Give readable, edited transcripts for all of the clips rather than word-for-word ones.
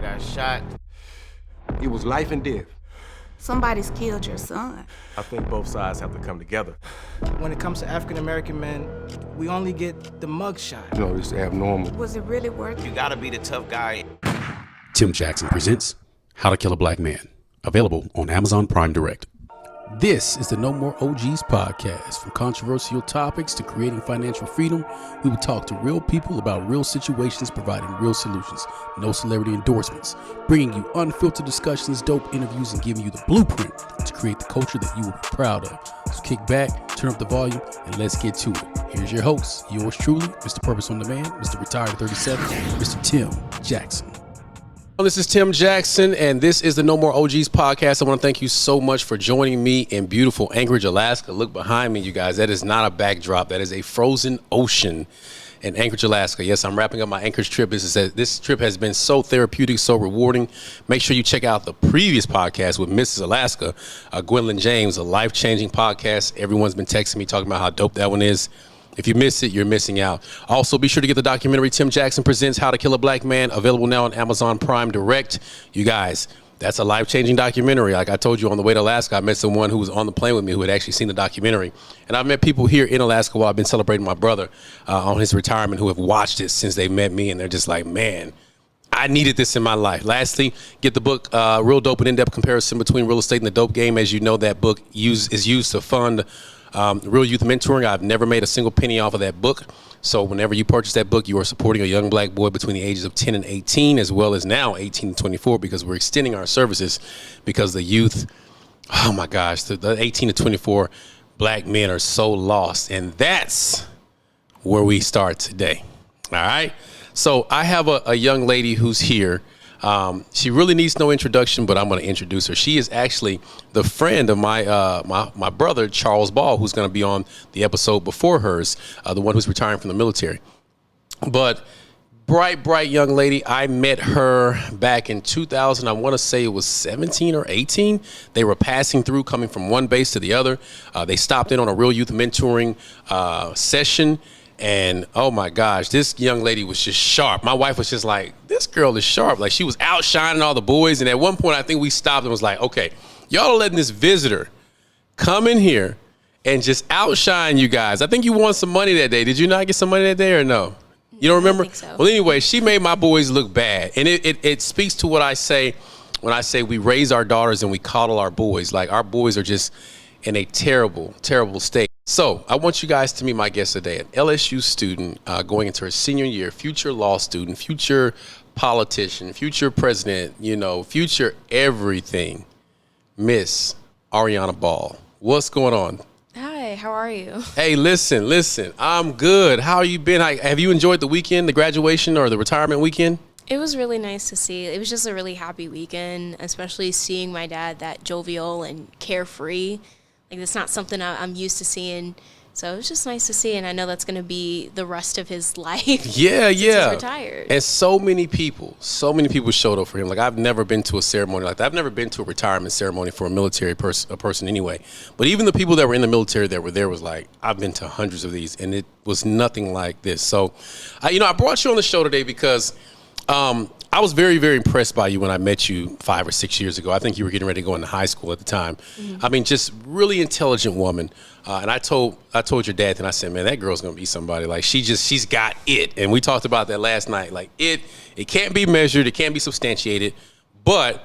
got shot. It was life and death. Somebody's killed your son. I think both sides have to come together. When it comes to African-American men, we only get the mug shot. You know, it's abnormal. Was it really worth it? You gotta be the tough guy. Tim Jackson presents How to Kill a Black Man, available on Amazon Prime Direct. This is the No More OGs podcast. From controversial topics to creating financial freedom, we will talk to real people about real situations, providing real solutions. No celebrity endorsements, bringing you unfiltered discussions, dope interviews, and giving you the blueprint to create the culture that you will be proud of. So kick back, turn up the volume, and let's get to it. Here's your host, yours truly, Mr. Purpose on Demand, Mr. Retired 37, Mr. Tim Jackson. This is Tim Jackson, and this is the No More OGs podcast. I want to thank you so much for joining me in beautiful Anchorage, Alaska. Look behind me, you guys. That is not a backdrop. That is a frozen ocean in Anchorage, Alaska. Yes, I'm wrapping up my Anchorage trip. This trip has been so therapeutic, so rewarding. Make sure you check out the previous podcast with Mrs. Alaska, Gwendolyn James, a life-changing podcast. Everyone's been texting me talking about how dope that one is. If you miss it, you're missing out. Also, be sure to get the documentary Tim Jackson Presents How to Kill a Black Man, available now on Amazon Prime Direct. You guys, that's a life-changing documentary. Like I told you on the way to Alaska, I met someone who was on the plane with me who had actually seen the documentary. And I've met people here in Alaska while I've been celebrating my brother on his retirement who have watched it since they met me, and they're just like, man, I needed this in my life. Lastly, get the book, Real Dope and In-Depth Comparison Between Real Estate and the Dope Game. As you know, that book is used to fund real youth mentoring. I've never made a single penny off of that book. So whenever you purchase that book, you are supporting a young black boy between the ages of 10 and 18, as well as now 18 and 24, because we're extending our services because the youth, oh my gosh, the 18 to 24 black men are so lost. And that's where we start today. All right. So I have a young lady who's here. She really needs no introduction, but I'm going to introduce her. She is actually the friend of my brother, Charles Ball, who's going to be on the episode before hers, the one who's retiring from the military. But bright young lady. I met her back in 2000. I want to say it was 17 or 18. They were passing through, coming from one base to the other. They stopped in on a real youth mentoring session. And oh my gosh, this young lady was just sharp. My wife was just like, this girl is sharp. Like, she was outshining all the boys. And at one point, I think we stopped and was like, okay, y'all are letting this visitor come in here and just outshine you guys. I think you won some money that day. Did you not get some money that day or no? You don't remember? I think so. Well, anyway, she made my boys look bad. And it speaks to what I say when I say we raise our daughters and we coddle our boys. Like, our boys are just in a terrible state. So I want you guys to meet my guest today, an LSU student going into her senior year, future law student, future politician, future president, future everything, Miss Ariana Ball. What's going on? Hi, how are you? Hey, listen, I'm good. How you been? Have you enjoyed the weekend, the graduation or the retirement weekend? It was really nice to see. It was just a really happy weekend, especially seeing my dad that jovial and carefree. Like, that's not something I'm used to seeing. So it was just nice to see, and I know that's going to be the rest of his life. Yeah. He's retired. And so many people showed up for him. Like, I've never been to a ceremony like that. I've never been to a retirement ceremony for a military person anyway. But even the people that were in the military that were there was like, I've been to hundreds of these, and it was nothing like this. So, I brought you on the show today because I was very, very impressed by you when I met you 5 or 6 years ago. I think you were getting ready to go into high school at the time. Mm-hmm. I mean, just really intelligent woman. And I told your dad, and I said, man, that girl's going to be somebody. Like, she's got it. And we talked about that last night. Like, it can't be measured. It can't be substantiated. But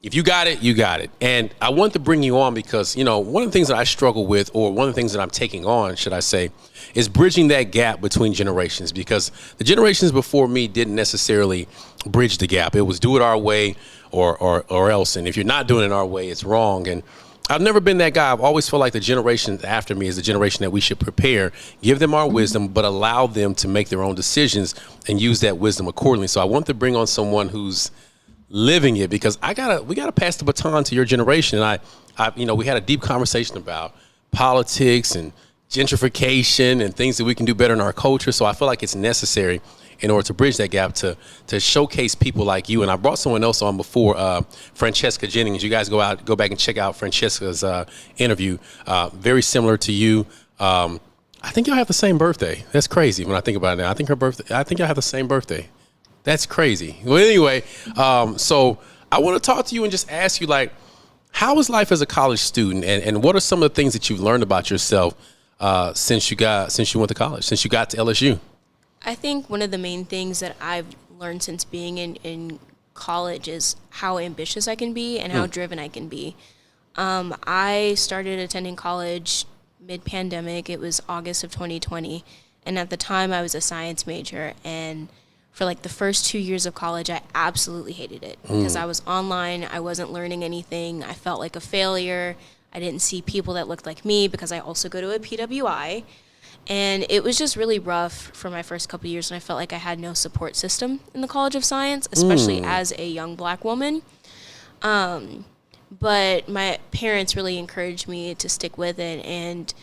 if you got it, you got it. And I wanted to bring you on because, one of the things that I struggle with, or one of the things that I'm taking on, should I say, is bridging that gap between generations, because the generations before me didn't necessarily bridge the gap. It was do it our way or else. And if you're not doing it our way, it's wrong. And I've never been that guy. I've always felt like the generation after me is the generation that we should prepare, give them our wisdom, but allow them to make their own decisions and use that wisdom accordingly. So I want to bring on someone who's living it, because we gotta pass the baton to your generation. And we had a deep conversation about politics and gentrification and things that we can do better in our culture. So I feel like it's necessary in order to bridge that gap to showcase people like you. And I brought someone else on before, Francesca Jennings. You guys go back and check out Francesca's interview. Very similar to you. I think y'all have the same birthday. That's crazy when I think about it now. I think y'all have the same birthday. That's crazy. Well, anyway, so I want to talk to you and just ask you, like, how is life as a college student, and what are some of the things that you've learned about yourself since you went to college, since you got to LSU? I think one of the main things that I've learned since being in college is how ambitious I can be and how driven I can be. I started attending college mid-pandemic. It was August of 2020. And at the time I was a science major. And for like the first 2 years of college, I absolutely hated it because I was online. I wasn't learning anything. I felt like a failure. I didn't see people that looked like me because I also go to a PWI. And it was just really rough for my first couple of years, and I felt like I had no support system in the College of Science, especially as a young black woman. But my parents really encouraged me to stick with it and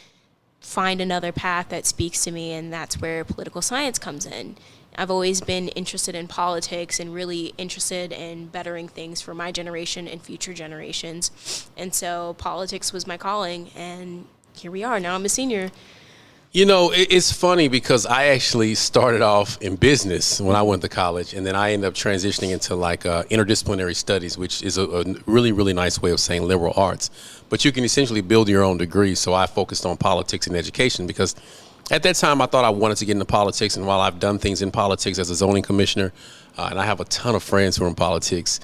find another path that speaks to me, and that's where political science comes in. I've always been interested in politics and really interested in bettering things for my generation and future generations. And so politics was my calling, and here we are. Now I'm a senior. You know, it's funny because I actually started off in business when I went to college, and then I ended up transitioning into like interdisciplinary studies, which is a really, really nice way of saying liberal arts. But you can essentially build your own degree. So I focused on politics and education because at that time I thought I wanted to get into politics. And while I've done things in politics as a zoning commissioner, and I have a ton of friends who are in politics,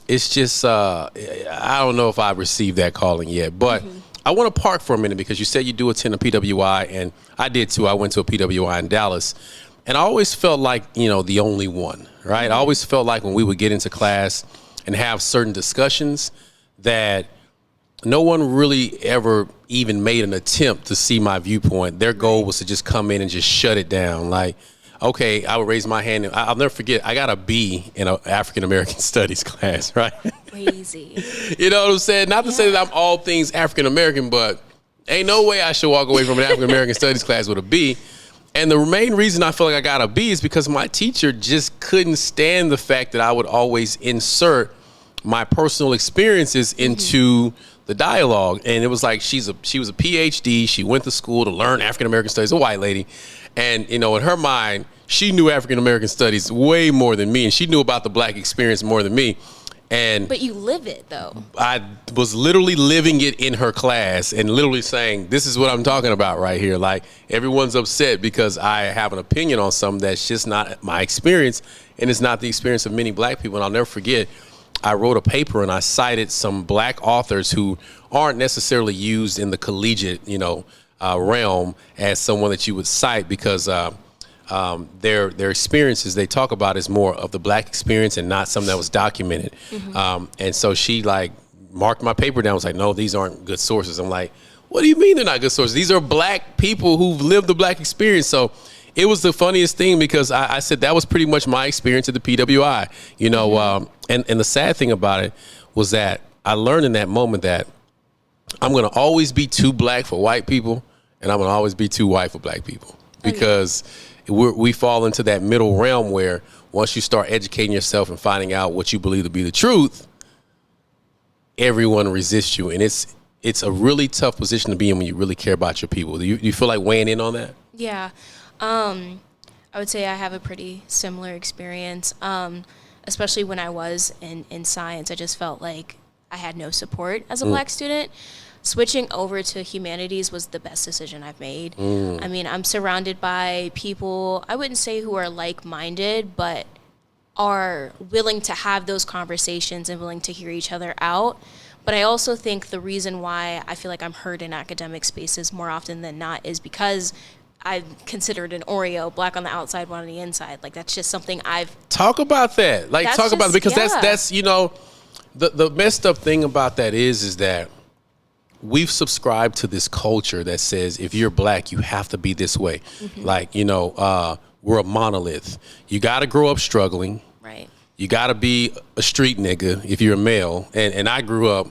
it's just I don't know if I've received that calling yet. But I want to park for a minute because you said you do attend a PWI, and I did too. I went to a PWI in Dallas, and I always felt like, you know, the only one, right? I always felt like when we would get into class and have certain discussions that no one really ever even made an attempt to see my viewpoint. Their goal was to just come in and just shut it down. Like, okay, I would raise my hand. And I'll never forget, I got a B in an African-American studies class, right? Crazy. You know what I'm saying? Not to say that I'm all things African-American, but ain't no way I should walk away from an African-American studies class with a B. And the main reason I feel like I got a B is because my teacher just couldn't stand the fact that I would always insert my personal experiences into the dialogue. And it was like, she was a PhD. She went to school to learn African-American studies, a white lady. And, you know, in her mind, she knew African-American studies way more than me, and she knew about the black experience more than me. But you live it, though. I was literally living it in her class and literally saying, this is what I'm talking about right here. Like, everyone's upset because I have an opinion on something that's just not my experience, and it's not the experience of many black people. And I'll never forget, I wrote a paper and I cited some black authors who aren't necessarily used in the collegiate, you know, realm as someone that you would cite because their experiences they talk about is more of the black experience and not something that was documented. And so she like marked my paper down, was like, no, these aren't good sources. I'm like, what do you mean they're not good sources? These are black people who've lived the black experience. So it was the funniest thing because I said that was pretty much my experience at the PWI, you know. And the sad thing about it was that I learned in that moment that I'm going to always be too black for white people, and I'm going to always be too white for black people because we fall into that middle realm where once you start educating yourself and finding out what you believe to be the truth, everyone resists you. And it's a really tough position to be in when you really care about your people. Do you feel like weighing in on that? Yeah. I would say I have a pretty similar experience, especially when I was in science. I just felt like I had no support as a black student. Switching over to humanities was the best decision I've made. I mean, I'm surrounded by people, I wouldn't say who are like-minded, but are willing to have those conversations and willing to hear each other out. But I also think the reason why I feel like I'm heard in academic spaces more often than not is because I'm considered an Oreo, black on the outside, white on the inside. Like, that's just something I've... Talk about that. Like, talk about it, because that's, you know, the messed up thing about that is that we've subscribed to this culture that says if you're black, you have to be this way. Like, you know, we're a monolith. You got to grow up struggling. Right. You got to be a street nigga if you're a male. And I grew up,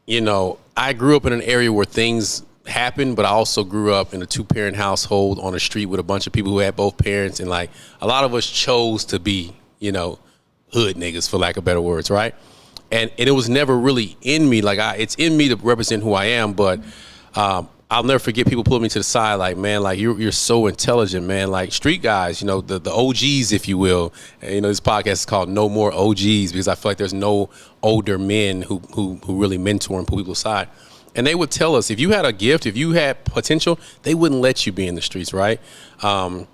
you know, in an area where things happened, but I also grew up in a 2-parent household on a street with a bunch of people who had both parents. And like a lot of us chose to be, you know, hood niggas, for lack of better words, right? And it was never really in me. Like, it's in me to represent who I am, but I'll never forget people pulling me to the side like, man, like you're so intelligent, man. Like street guys, you know, the OGs, if you will. And, you know, this podcast is called No More OGs because I feel like there's no older men who really mentor and pull people aside. And they would tell us if you had a gift, if you had potential, they wouldn't let you be in the streets, right? But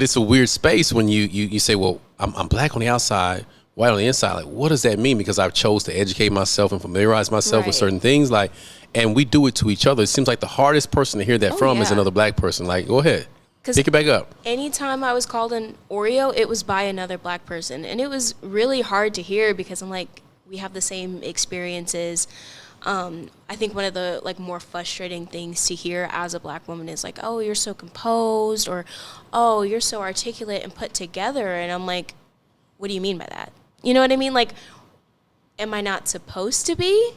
it's a weird space when you say, well, I'm black on the outside, white on the inside. Like, what does that mean? Because I've chose to educate myself and familiarize myself with certain things. Like, and we do it to each other. It seems like the hardest person to hear that from is another black person. Like, go ahead. Pick it back up. Anytime I was called an Oreo, it was by another black person. And it was really hard to hear because I'm like, we have the same experiences. I think one of the like more frustrating things to hear as a black woman is like, oh, you're so composed, or, oh, you're so articulate and put together. And I'm like, what do you mean by that? You know what I mean? Like, am I not supposed to be?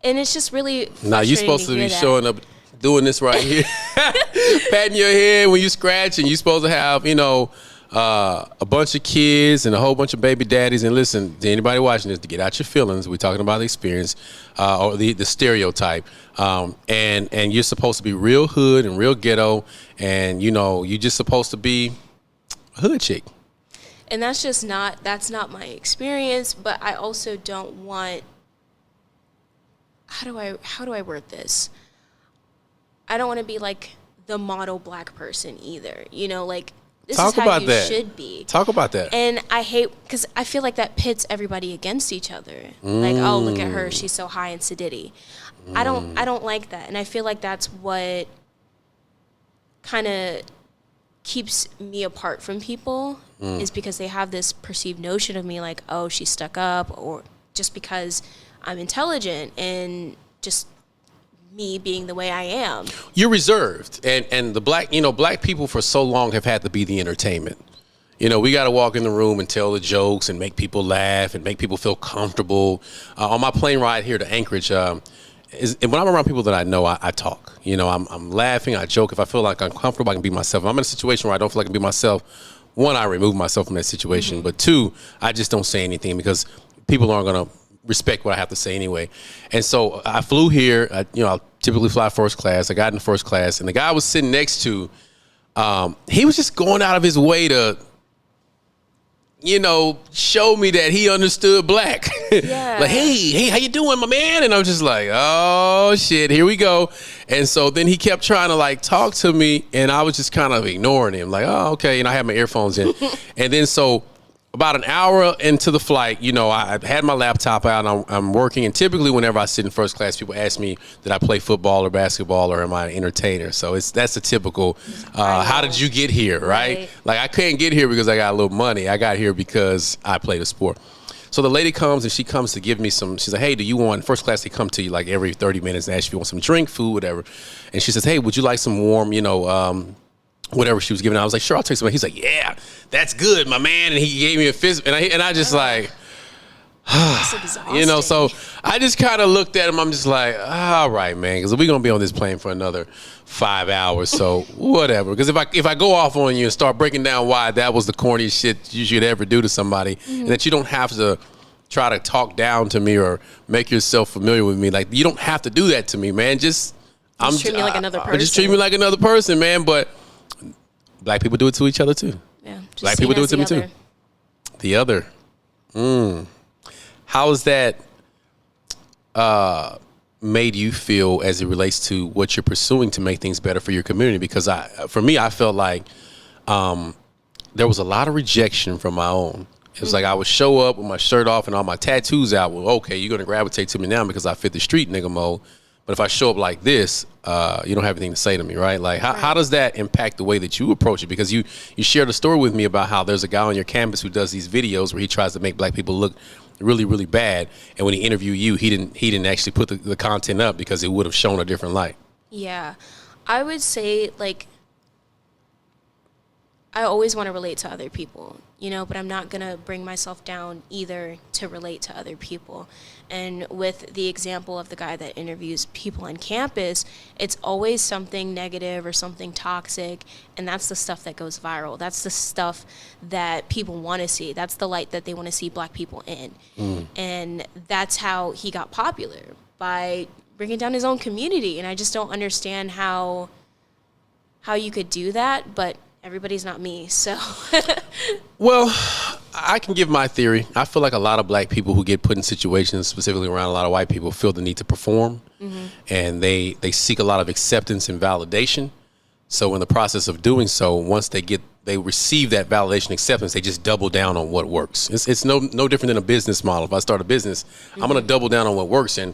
And it's just really frustrating. Nah, you're supposed to be showing up doing this right here, patting your head when you scratch, and you're supposed to have, you know, a bunch of kids and a whole bunch of baby daddies. And listen, to anybody watching this, to get out your feelings, we're talking about the experience or the stereotype. And you're supposed to be real hood and real ghetto, and, you know, you're just supposed to be a hood chick. And that's not my experience, but I also don't want, how do I word this? I don't want to be like the model black person either. You know, like this is how you should be. Talk about that. And I hate, because I feel like that pits everybody against each other. Like, oh, look at her, she's so high and sedity. I don't like that. And I feel like that's what kind of keeps me apart from people is because they have this perceived notion of me like, oh, she's stuck up, or just because I'm intelligent and just me being the way I am. You're reserved, and the black people for so long have had to be the entertainment. You know, we got to walk in the room and tell the jokes and make people laugh and make people feel comfortable. On my plane ride here to Anchorage, when I'm around people that I know, I talk. You know, I'm laughing, I joke. If I feel like I'm comfortable, I can be myself. If I'm in a situation where I don't feel like I can be myself, one, I remove myself from that situation. But two, I just don't say anything because people aren't going to respect what I have to say anyway. And so I flew here. I typically fly first class. I got in first class, and the guy I was sitting next to, he was just going out of his way to, you know, show me that he understood black. Yeah. Like, hey, how you doing, my man? And I'm just like, oh shit, here we go. And so then he kept trying to like talk to me, and I was just kind of ignoring him, like, oh, okay. And I had my earphones in. And then so about an hour into the flight, you know, I had my laptop out and I'm working. And typically whenever I sit in first class, people ask me, did I play football or basketball, or am I an entertainer? So that's a typical, how did you get here, right? Like, I couldn't get here because I got a little money. I got here because I played a sport. So the lady comes and she comes to give me some, she's like, hey, do you want, first class, they come to you like every 30 minutes and ask if you want some drink, food, whatever. And she says, hey, would you like some warm, you know, whatever she was giving. I was like, sure, I'll take some. He's like, yeah, that's good, my man. And he gave me a fist, and I just like, you know. So I just kind of looked at him. I'm just like, all right, man, because we're gonna be on this plane for another 5 hours, so whatever. Because if I go off on you and start breaking down why that was the corniest shit you should ever do to somebody, and that you don't have to try to talk down to me or make yourself familiar with me, like, you don't have to do that to me, man. Just treat me like another person. Just treat me like another person, man. But black people do it to each other too. Yeah, black people do it to me too. The other. How has that made you feel as it relates to what you're pursuing to make things better for your community? Because for me, I felt like there was a lot of rejection from my own. It was like I would show up with my shirt off and all my tattoos out. Well, okay, you're gonna gravitate to me now because I fit the street nigga mode. But if I show up like this, you don't have anything to say to me, right? Like, how does that impact the way that you approach it? Because you shared a story with me about how there's a guy on your campus who does these videos where he tries to make black people look really, really bad. And when he interviewed you, he didn't actually put the content up because it would have shown a different light. Yeah. I would say, like, I always want to relate to other people, you know, but I'm not going to bring myself down either to relate to other people. And with the example of the guy that interviews people on campus, it's always something negative or something toxic, and that's the stuff that goes viral. That's the stuff that people want to see. That's the light that they want to see black people in. And that's how he got popular, by bringing down his own community. And I just don't understand how you could do that, but everybody's not me, so. Well, I can give my theory. I feel like a lot of black people who get put in situations, specifically around a lot of white people, feel the need to perform, and they seek a lot of acceptance and validation. So in the process of doing so, once they receive that validation, acceptance, they just double down on what works. It's no different than a business model. If I start a business, I'm going to double down on what works, and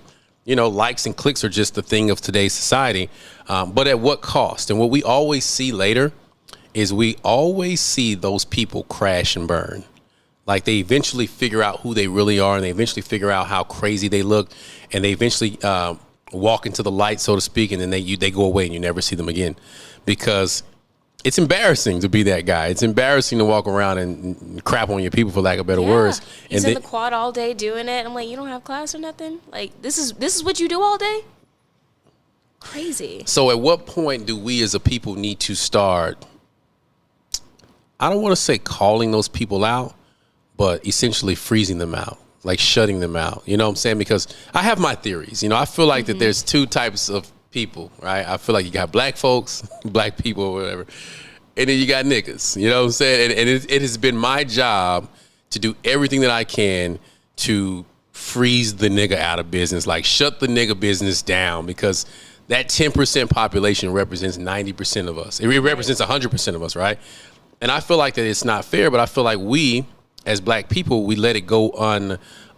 likes and clicks are just the thing of today's society. But at what cost? And what we always see later is we always see those people crash and burn. Like they eventually figure out who they really are, and they eventually figure out how crazy they look, and they eventually walk into the light, so to speak, and then they go away and you never see them again, because it's embarrassing to be that guy. It's embarrassing to walk around and crap on your people, for lack of better words. He's in the quad all day doing it. I'm like, you don't have class or nothing? Like, this is what you do all day? Crazy. So at what point do we as a people need to start, I don't want to say calling those people out, but essentially freezing them out, like shutting them out. You know what I'm saying? Because I have my theories. I feel like that there's two types of people, right? I feel like you got black folks, black people, or whatever, and then you got niggas. You know what I'm saying? And it has been my job to do everything that I can to freeze the nigga out of business, like shut the nigga business down, because that 10% population represents 90% of us. It represents 100% of us, right? And I feel like that it's not fair, but I feel like we, as black people, we let it go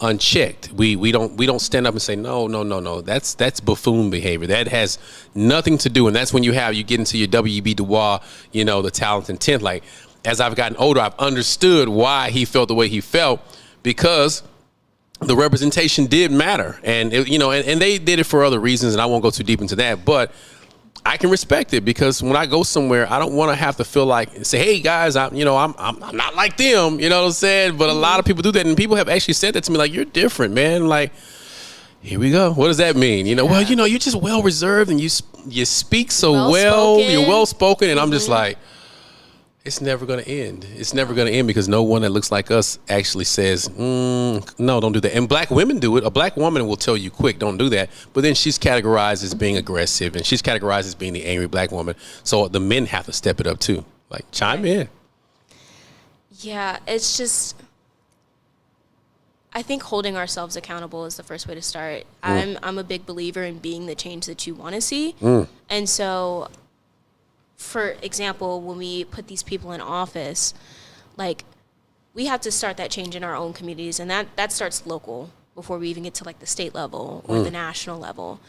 unchecked. We don't stand up and say, no. That's buffoon behavior. That has nothing to do. And that's when you get into your W.E.B. Du Bois, the talent and tenth. Like, as I've gotten older, I've understood why he felt the way he felt, because the representation did matter. And, and they did it for other reasons, and I won't go too deep into that. But I can respect it, because when I go somewhere, I don't want to have to feel like, say, hey guys, I'm not like them, you know what I'm saying? But a lot of people do that, and people have actually said that to me, like, you're different, man. Like, here we go. What does that mean? Well, you're just well reserved, and you speak so well, you're well spoken, and I'm just like, it's never going to end. It's never going to end, because no one that looks like us actually says, no, don't do that. And black women do it. A black woman will tell you quick, don't do that. But then she's categorized as being aggressive, and she's categorized as being the angry black woman. So the men have to step it up too. Like, chime in. Yeah, it's just, I think holding ourselves accountable is the first way to start. I'm a big believer in being the change that you want to see. And so, for example, when we put these people in office, like, we have to start that change in our own communities, and that starts local before we even get to like the state level or the national level.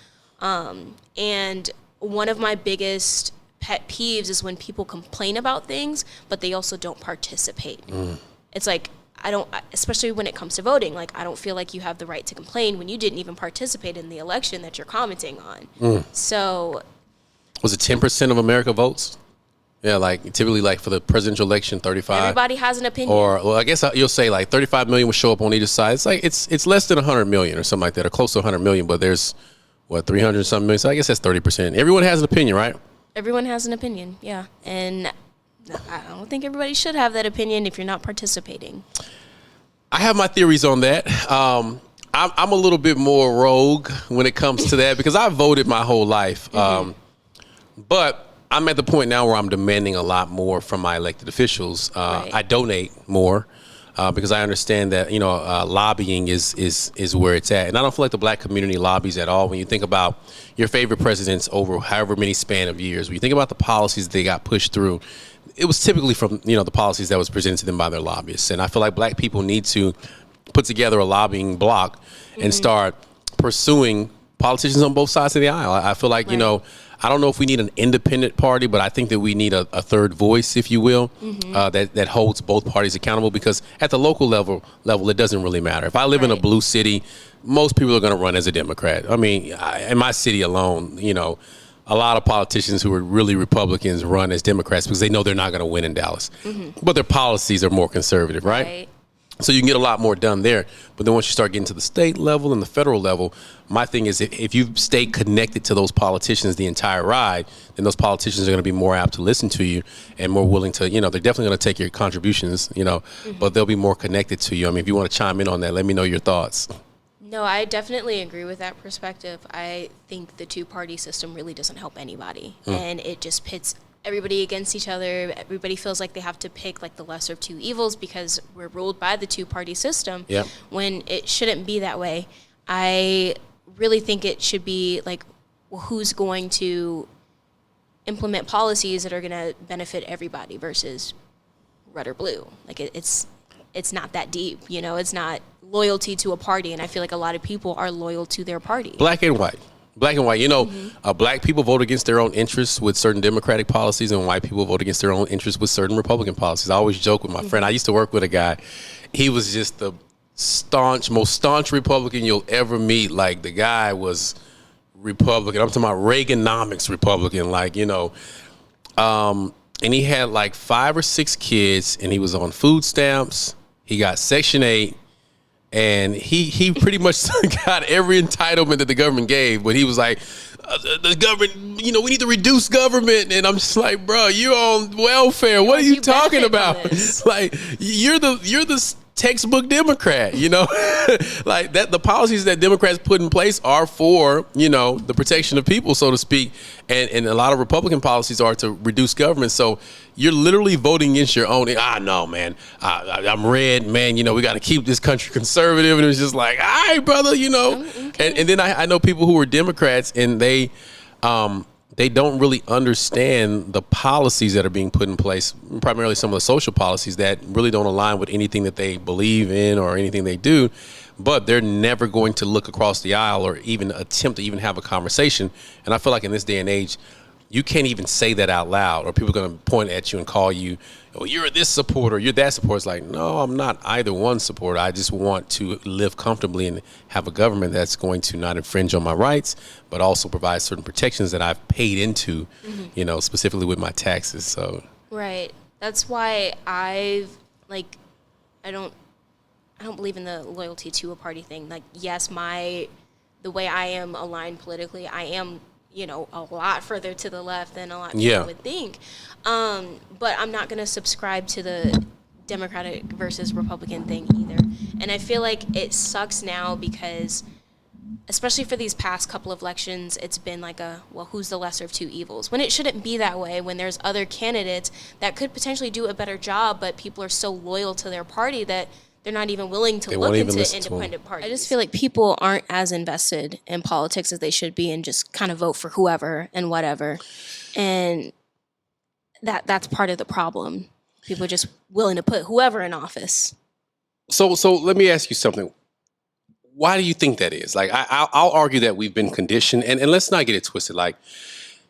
And one of my biggest pet peeves is when people complain about things, but they also don't participate. It's like, especially when it comes to voting, like, I don't feel like you have the right to complain when you didn't even participate in the election that you're commenting on. So, was it 10% of America votes? Yeah, like typically, like for the presidential election, 35. Everybody has an opinion. Or, well, I guess you'll say like 35 million will show up on either side. It's like it's less than 100 million or something like that, or close to 100 million. But there's 300 something million. So I guess that's 30%. Everyone has an opinion, right? Everyone has an opinion, yeah. And I don't think everybody should have that opinion if you're not participating. I have my theories on that. I'm a little bit more rogue when it comes to that, because I've voted my whole life. But I'm at the point now where I'm demanding a lot more from my elected officials. Right. I donate more because I understand that, lobbying is where it's at. And I don't feel like the black community lobbies at all. When you think about your favorite presidents over however many span of years, when you think about the policies they got pushed through, it was typically from, the policies that was presented to them by their lobbyists. And I feel like black people need to put together a lobbying block and start pursuing politicians on both sides of the aisle. I feel like, I don't know if we need an independent party, but I think that we need a third voice, if you will, that holds both parties accountable, because at the local level, it doesn't really matter. If I live in a blue city, most people are going to run as a Democrat. I mean, in my city alone, a lot of politicians who are really Republicans run as Democrats because they know they're not going to win in Dallas. But their policies are more conservative, right? So you can get a lot more done there. But then once you start getting to the state level and the federal level, my thing is if you stay connected to those politicians the entire ride, then those politicians are going to be more apt to listen to you and more willing to, they're definitely going to take your contributions, but they'll be more connected to you. I mean, if you want to chime in on that, let me know your thoughts. No, I definitely agree with that perspective. I think the two-party system really doesn't help anybody, and it just pits everybody against each other. Everybody feels like they have to pick like the lesser of two evils because we're ruled by the two-party system. Yep. When it shouldn't be that way. I really think it should be like, well, who's going to implement policies that are going to benefit everybody versus red or blue. Like it's not that deep, you know. It's not loyalty to a party, and I feel like a lot of people are loyal to their party. Black and white. You know, black people vote against their own interests with certain Democratic policies, and white people vote against their own interests with certain Republican policies. I always joke with my friend. I used to work with a guy. He was just the most staunch Republican you'll ever meet. Like, the guy was Republican. I'm talking about Reaganomics Republican, like, you know. And he had like 5 or 6 kids, and he was on food stamps. He got Section 8. And he pretty much got every entitlement that the government gave, but he was like, the government, you know, we need to reduce government. And I'm just like, bro, you're on welfare. What are you talking about? Like, you're the textbook Democrat, you know. Like that, the policies that Democrats put in place are for, you know, the protection of people, so to speak, and a lot of Republican policies are to reduce government. So you're literally voting against your own. No, man, I'm red, man, you know, we got to keep this country conservative. And it was just like, all right, brother, you know. Okay. And then I know people who are Democrats, and they don't really understand the policies that are being put in place, primarily some of the social policies that really don't align with anything that they believe in or anything they do, but they're never going to look across the aisle or even attempt to even have a conversation. And I feel like in this day and age, you can't even say that out loud, or people are going to point at you and call you, oh, you're this supporter, you're that supporter. It's like, no, I'm not either one supporter. I just want to live comfortably and have a government that's going to not infringe on my rights, but also provide certain protections that I've paid into, you know, specifically with my taxes. So right. That's why I don't believe in the loyalty to a party thing. Like, yes, the way I am aligned politically, I am, you know, a lot further to the left than a lot of people would think. But I'm not going to subscribe to the Democratic versus Republican thing either. And I feel like it sucks now because, especially for these past couple of elections, it's been like who's the lesser of two evils? When it shouldn't be that way, when there's other candidates that could potentially do a better job, but people are so loyal to their party that they're not even willing to look into independent parties. I just feel like people aren't as invested in politics as they should be and just kind of vote for whoever and whatever. And that's part of the problem. People are just willing to put whoever in office. So let me ask you something. Why do you think that is? Like, I'll argue that we've been conditioned, and let's not get it twisted. Like,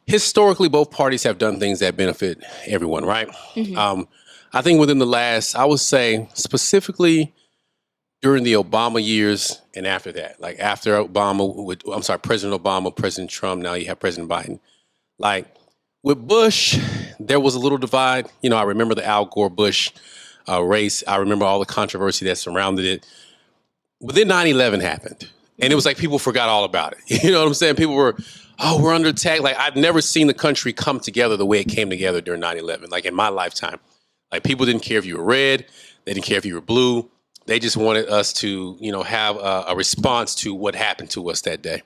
historically, both parties have done things that benefit everyone, right? I think within the last, I would say specifically during the Obama years and after that, like after President Obama, President Trump, now you have President Biden. Like with Bush, there was a little divide. You know, I remember the Al Gore Bush race. I remember all the controversy that surrounded it. But then 9/11 happened, and it was like people forgot all about it. You know what I'm saying? People were, we're under attack. Like, I've never seen the country come together the way it came together during 9/11, like in my lifetime. Like, people didn't care if you were red. They didn't care if you were blue. They just wanted us to, you know, have a response to what happened to us that day.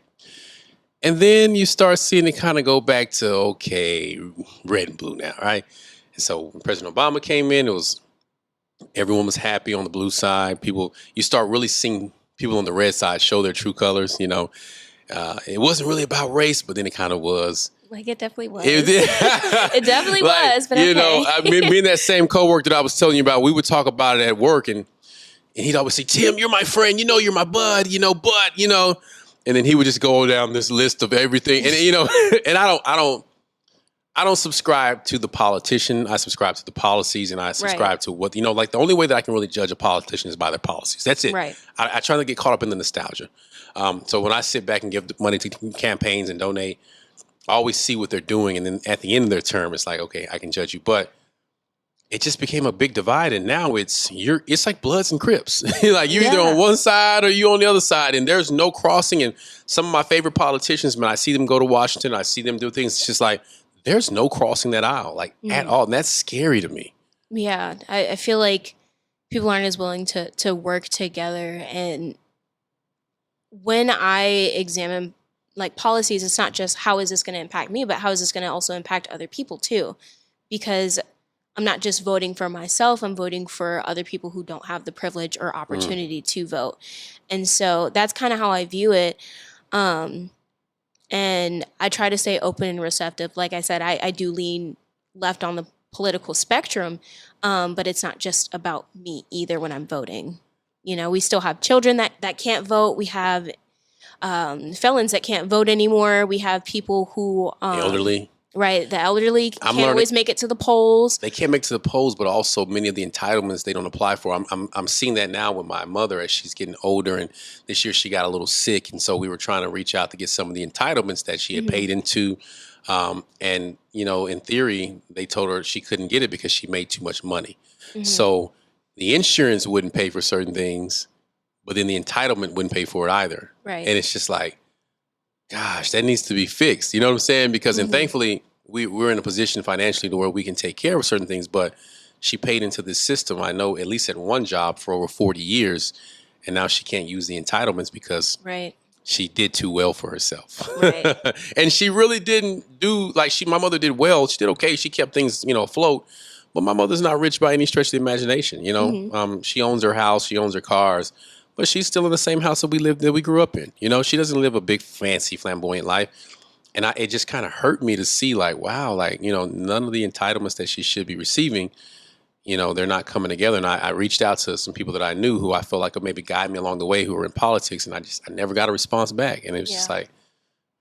And then you start seeing it kind of go back to, okay, red and blue now, right? And so when President Obama came in, everyone was happy on the blue side. You start really seeing people on the red side show their true colors, you know. It wasn't really about race, but then it kind of was. Like, it definitely was. It definitely was, but you know, me and that same coworker that I was telling you about, we would talk about it at work, and he'd always say, Tim, you're my friend, you know, you're my bud, you know, but, you know, and then he would just go down this list of everything. And, you know, and I don't subscribe to the politician. I subscribe to the policies, and I subscribe to what, you know, like the only way that I can really judge a politician is by their policies. That's it. Right. I try to get caught up in the nostalgia. So when I sit back and give money to campaigns and donate, I always see what they're doing, and then at the end of their term, it's like, okay, I can judge you. But it just became a big divide, and now it's like Bloods and Crips. Like, you're either on one side or you on the other side, and there's no crossing. And some of my favorite politicians, when I see them go to Washington, I see them do things, it's just like, there's no crossing that aisle, like, at all. And that's scary to me. Yeah, I feel like people aren't as willing to work together and when I examine like policies, it's not just how is this going to impact me, but how is this going to also impact other people too? Because I'm not just voting for myself, I'm voting for other people who don't have the privilege or opportunity to vote. And so that's kind of how I view it. And I try to stay open and receptive. Like I said, I do lean left on the political spectrum, but it's not just about me either when I'm voting. You know, we still have children that can't vote. We have felons that can't vote anymore. We have people who... The elderly. Right, the elderly can't always make it to the polls. They can't make it to the polls, but also many of the entitlements they don't apply for. I'm seeing that now with my mother as she's getting older, and this year she got a little sick, and so we were trying to reach out to get some of the entitlements that she had paid into. And you know, in theory, they told her she couldn't get it because she made too much money. So the insurance wouldn't pay for certain things, but then the entitlement wouldn't pay for it either. Right, and it's just like, gosh, that needs to be fixed. You know what I'm saying? Because and thankfully we're in a position financially to where we can take care of certain things, but she paid into this system, I know, at least at one job for over 40 years. And now she can't use the entitlements because she did too well for herself. Right. And she really didn't do like my mother did well. She did okay. She kept things, afloat. But my mother's not rich by any stretch of the imagination. She owns her house. She owns her cars. But she's still in the same house that we grew up in. She doesn't live a big, fancy, flamboyant life. And it just kind of hurt me to see like, wow, like, none of the entitlements that she should be receiving, they're not coming together. And I reached out to some people that I knew who I felt like could maybe guide me along the way who were in politics. And I never got a response back. And it was just like,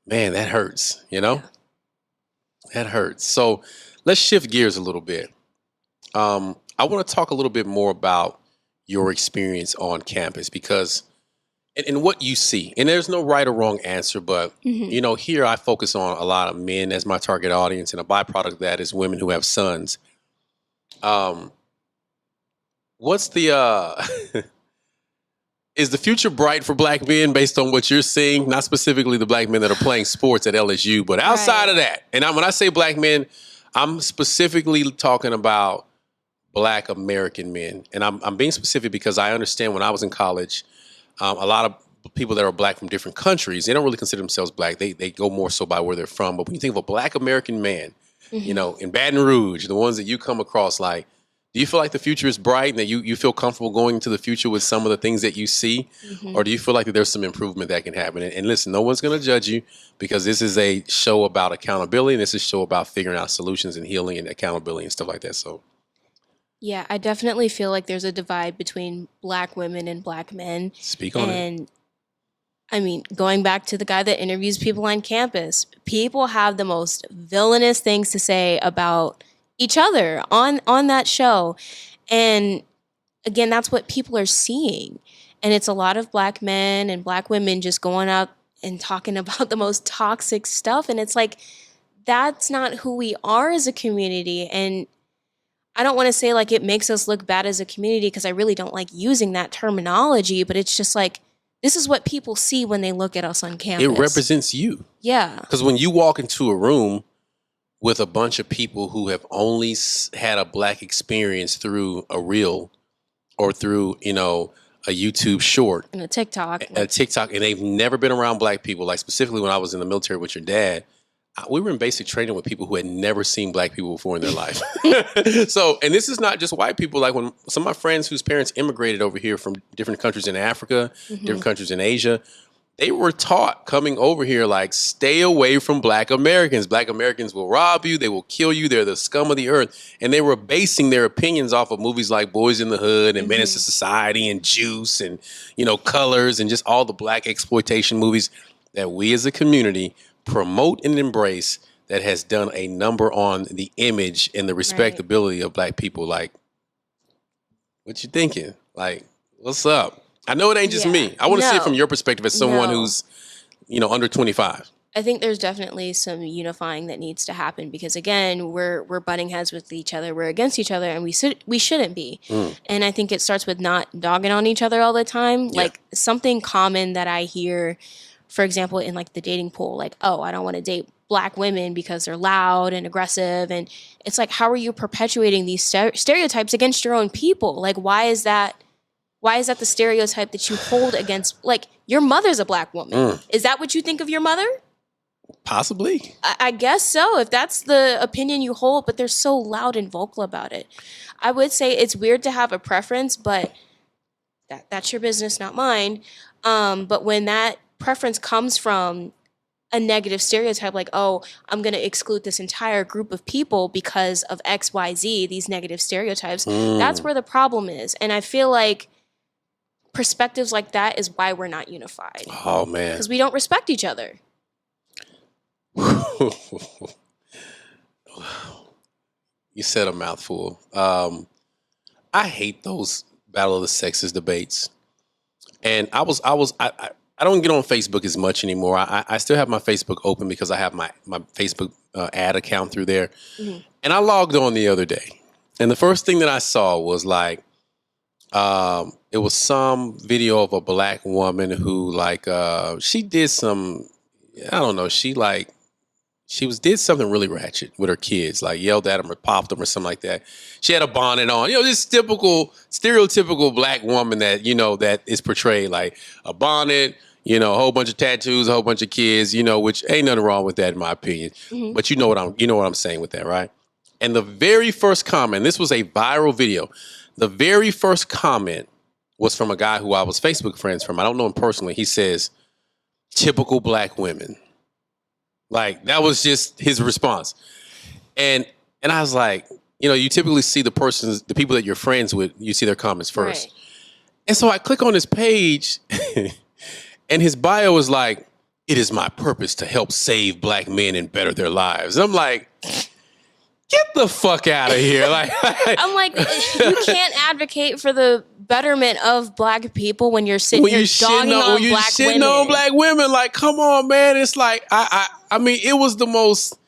man, that hurts, That hurts. So let's shift gears a little bit. I want to talk a little bit more about your experience on campus because and what you see, and there's no right or wrong answer, but here I focus on a lot of men as my target audience, and a byproduct of that is women who have sons. What's the is the future bright for black men based on what you're seeing? Not specifically the black men that are playing sports at LSU, but outside of that, and when I say black men, I'm specifically talking about Black American men. And I'm being specific because I understand when I was in college, a lot of people that are black from different countries, they don't really consider themselves black. They go more so by where they're from. But when you think of a Black American man, in Baton Rouge, the ones that you come across, like, do you feel like the future is bright and that you feel comfortable going into the future with some of the things that you see? Or do you feel like that there's some improvement that can happen? And listen, no one's going to judge you because this is a show about accountability. And this is a show about figuring out solutions and healing and accountability and stuff like that. So. Yeah, I definitely feel like there's a divide between black women and black men. Speak on it. And I mean, going back to the guy that interviews people on campus, people have the most villainous things to say about each other on that show. And again, that's what people are seeing. And it's a lot of black men and black women just going up and talking about the most toxic stuff. And it's like, that's not who we are as a community. And I don't want to say like it makes us look bad as a community because I really don't like using that terminology, but it's just like, this is what people see when they look at us on campus. It represents you. Yeah. Because when you walk into a room with a bunch of people who have only had a black experience through a reel or through, a YouTube short. And a TikTok. And they've never been around black people. Like specifically when I was in the military with your dad, we were in basic training with people who had never seen black people before in their life. So, and this is not just white people. Like when some of my friends whose parents immigrated over here from different countries in Africa, different countries in Asia, they were taught coming over here, like, stay away from Black Americans. Black Americans will rob you. They will kill you. They're the scum of the earth. And they were basing their opinions off of movies like Boys in the Hood and Menace to Society and Juice and, Colors and just all the black exploitation movies that we as a community promote and embrace that has done a number on the image and the respectability of black people. Like, what you thinking? Like, what's up? I know it ain't just me. I want to see it from your perspective as someone who's, under 25. I think there's definitely some unifying that needs to happen because again, we're butting heads with each other. We're against each other and we shouldn't be. And I think it starts with not dogging on each other all the time. Yeah. Like something common that I hear, for example, in like the dating pool, like, oh, I don't want to date black women because they're loud and aggressive. And it's like, how are you perpetuating these stereotypes against your own people? Like, why is that the stereotype that you hold against? Like, your mother's a black woman. Is that what you think of your mother? Possibly. I guess so, if that's the opinion you hold, but they're so loud and vocal about it. I would say it's weird to have a preference, but that's your business, not mine. But when that preference comes from a negative stereotype, like, oh, I'm going to exclude this entire group of people because of X, Y, Z, these negative stereotypes, that's where the problem is. And I feel like perspectives like that is why we're not unified. Oh, man. Because we don't respect each other. You said a mouthful. I hate those Battle of the Sexes debates. And I don't get on Facebook as much anymore. I still have my Facebook open because I have my Facebook ad account through there. And I logged on the other day. And the first thing that I saw was like, it was some video of a black woman who like, she did some, I don't know, she did something really ratchet with her kids, like yelled at them or popped them or something like that. She had a bonnet on, this typical, stereotypical black woman that, that is portrayed, like a bonnet, a whole bunch of tattoos, a whole bunch of kids, which ain't nothing wrong with that in my opinion. But you know what I'm saying with that, right? And the very first comment, this was a viral video. The very first comment was from a guy who I was Facebook friends from. I don't know him personally. He says, "Typical black women." Like, that was just his response. And I was like, you typically see the people that you're friends with, you see their comments first. Right. And so I click on his page and his bio is like, "It is my purpose to help save black men and better their lives." And I'm like, get the fuck out of here. I'm like, you can't advocate for the betterment of black people when you're sitting here dogging on black women. On black women. Like, come on, man. It's like, I mean, it was the most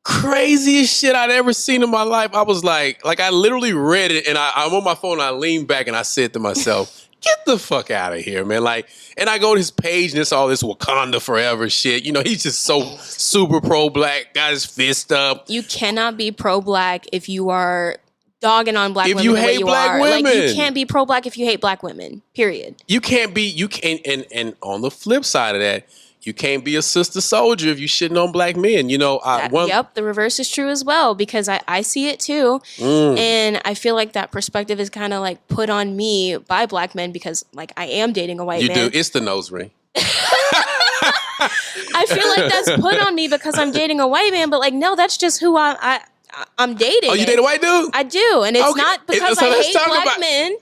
craziest shit I'd ever seen in my life. I was like I literally read it and I'm on my phone and I leaned back and I said to myself, get the fuck out of here, man. Like, and I go to his page and it's all this Wakanda forever shit. He's just so super pro-black, got his fist up. You cannot be pro-black if you are dogging on black women. If you hate black women. Like, you can't be pro-black if you hate black women, period. You can't, and on the flip side of that, you can't be a sister soldier if you shitting on black men. Yep, the reverse is true as well, because I see it too. And I feel like that perspective is kind of like put on me by black men because like I am dating a white man. You do. It's the nose ring. I feel like that's put on me because I'm dating a white man, but like, no, that's just who I'm dating. Oh, you date a white dude? I do. And it's not because I hate black men.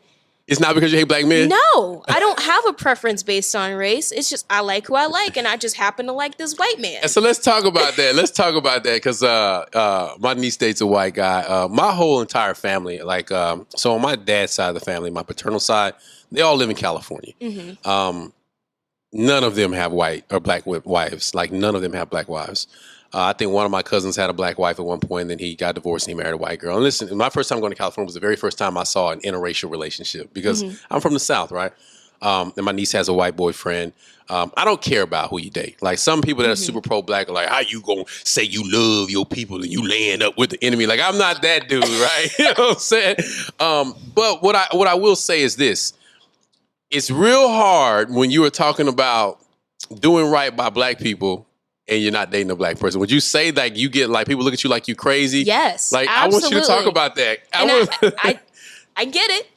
It's not because you hate black men? No, I don't have a preference based on race. It's just I like who I like, and I just happen to like this white man. And so let's talk about that. Because my niece dates a white guy. My whole entire family, so on my dad's side of the family, my paternal side, they all live in California. None of them have white or black wives. Like, none of them have black wives. I think one of my cousins had a black wife at one point, and then he got divorced and he married a white girl. And listen, my first time going to California was the very first time I saw an interracial relationship because I'm from the South, right? And my niece has a white boyfriend. I don't care about who you date. Like, some people that are super pro-black are like, how you gonna say you love your people and you land up with the enemy? Like, I'm not that dude, right? You know what I'm saying? But what I will say is this. It's real hard when you are talking about doing right by black people and you're not dating a black person. Would you say like you get like people look at you like you crazy? Yes, like absolutely. I want you to talk about that. I get it.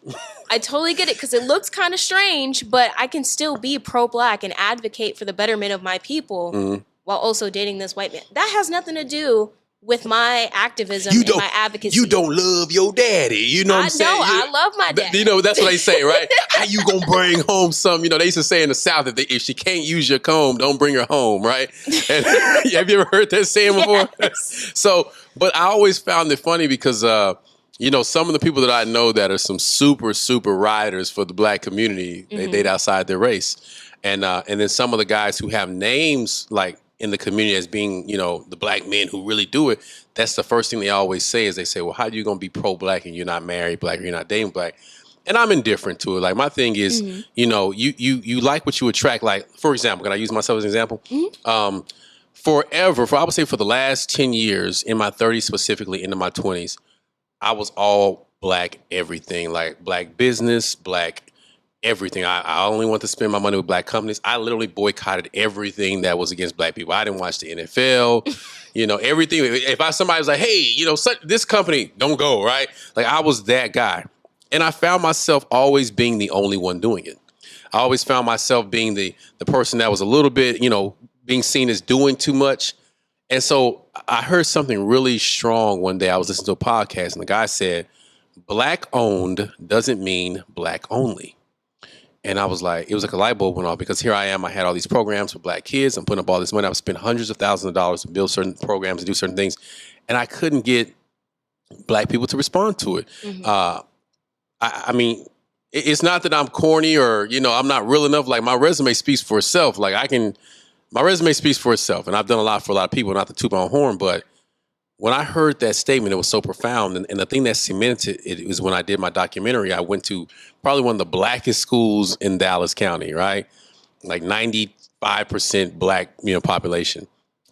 I totally get it because it looks kind of strange, but I can still be pro-black and advocate for the betterment of my people while also dating this white man. That has nothing to do with my activism and my advocacy. You don't love your daddy. You know what I'm saying? I love my daddy. That's what they say, right? How you gonna bring home some, they used to say in the South that if she can't use your comb, don't bring her home, right? And have you ever heard that saying before? Yes. So, but I always found it funny because, some of the people that I know that are some super, super riders for the black community, they date outside their race. And then some of the guys who have names like in the community as being, the black men who really do it, that's the first thing they always say is they say, well, how are you going to be pro-black and you're not married black or you're not dating black? And I'm indifferent to it. Like, my thing is, you like what you attract. Like, for example, can I use myself as an example? I would say for the last 10 years, in my 30s specifically, into my 20s, I was all black everything, like black business, black everything. I only want to spend my money with black companies. I literally boycotted everything that was against black people. I didn't watch the NFL, everything. If somebody was like, hey, this company, don't go, right? Like, I was that guy. And I found myself always being the only one doing it. I always found myself being the person that was a little bit, being seen as doing too much. And so I heard something really strong one day. I was listening to a podcast and the guy said, black owned doesn't mean black only. And I was like, it was like a light bulb went off, because here I am. I had all these programs for black kids. I'm putting up all this money. I've spent hundreds of thousands of dollars to build certain programs and do certain things. And I couldn't get black people to respond to it. Mm-hmm. I mean, it's not that I'm corny or, I'm not real enough. Like, my resume speaks for itself. Like, my resume speaks for itself. And I've done a lot for a lot of people, not to toot my own horn. But when I heard that statement, it was so profound. And the thing that cemented it was when I did my documentary. I went to probably one of the blackest schools in Dallas County, right? Like 95% black, population.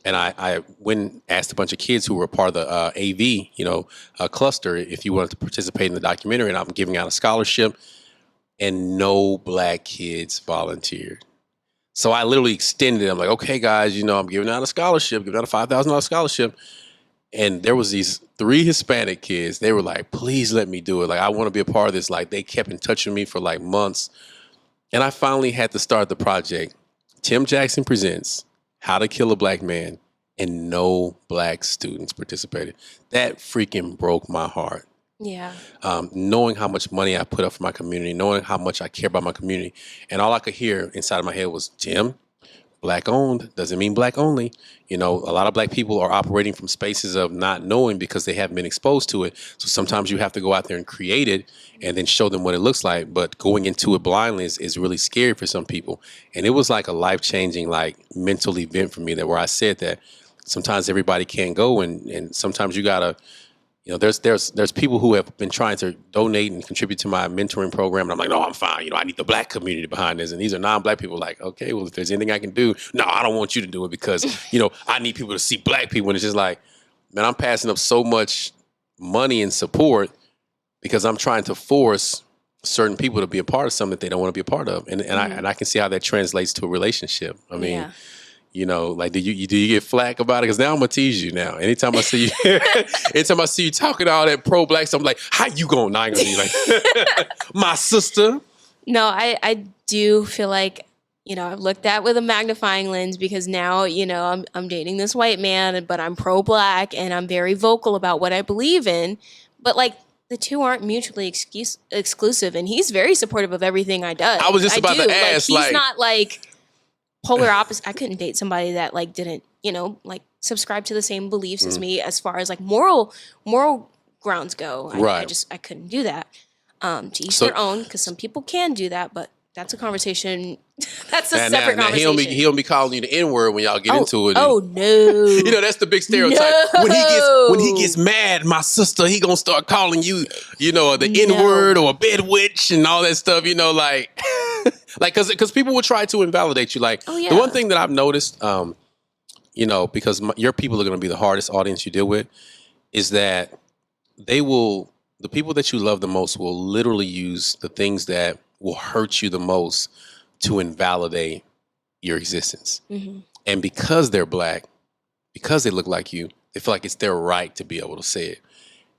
And I went and asked a bunch of kids who were part of the AV, cluster, if you wanted to participate in the documentary. And I'm giving out a scholarship, and no black kids volunteered. So I literally extended it. I'm like, okay, guys, I'm giving out a scholarship, giving out a $5,000 scholarship. And there was these 3 Hispanic kids. They were like, please let me do it. Like, I want to be a part of this. Like, they kept in touch with me for like months. And I finally had to start the project. Tim Jackson Presents How to Kill a Black Man, and no black students participated. That freaking broke my heart. Yeah. Knowing how much money I put up for my community, knowing how much I care about my community. And all I could hear inside of my head was, Tim, black owned doesn't mean black only. A lot of black people are operating from spaces of not knowing because they haven't been exposed to it. So sometimes you have to go out there and create it and then show them what it looks like. But going into it blindly is really scary for some people. And it was like a life-changing, like, mental event for me, that where I said that sometimes everybody can't go, and sometimes you gotta, there's people who have been trying to donate and contribute to my mentoring program. And I'm like, no, I'm fine. I need the black community behind this. And these are non-black people like, okay, well, if there's anything I can do, no, I don't want you to do it because, I need people to see black people. And it's just like, man, I'm passing up so much money and support because I'm trying to force certain people to be a part of something that they don't want to be a part of. And I can see how that translates to a relationship. I mean, like, do you get flack about it? Because now I'm gonna tease you. Now, anytime I see you talking all that pro-black stuff, I'm like, how you going? Now I'm gonna be like, my sister. No, I do feel like, I've looked at with a magnifying lens, because now, I'm dating this white man, but I'm pro-black and I'm very vocal about what I believe in. But like, the two aren't mutually exclusive, and he's very supportive of everything I do. I was just about to ask, he's not like polar opposite. I couldn't date somebody that like didn't, like subscribe to the same beliefs as me as far as like moral grounds go. I couldn't do that. To each their own, because some people can do that, but that's a conversation. That's a separate conversation. He don't be calling you the N-word when y'all get into it. Oh no! That's the big stereotype. No. When he gets mad, my sister, he gonna start calling you, the N-word or a bed witch and all that stuff. Like, because people will try to invalidate you. Like, the one thing that I've noticed, because your people are gonna be the hardest audience you deal with, is that the people that you love the most will literally use the things that will hurt you the most to invalidate your existence. Mm-hmm. And because they're black, because they look like you, they feel like it's their right to be able to say it.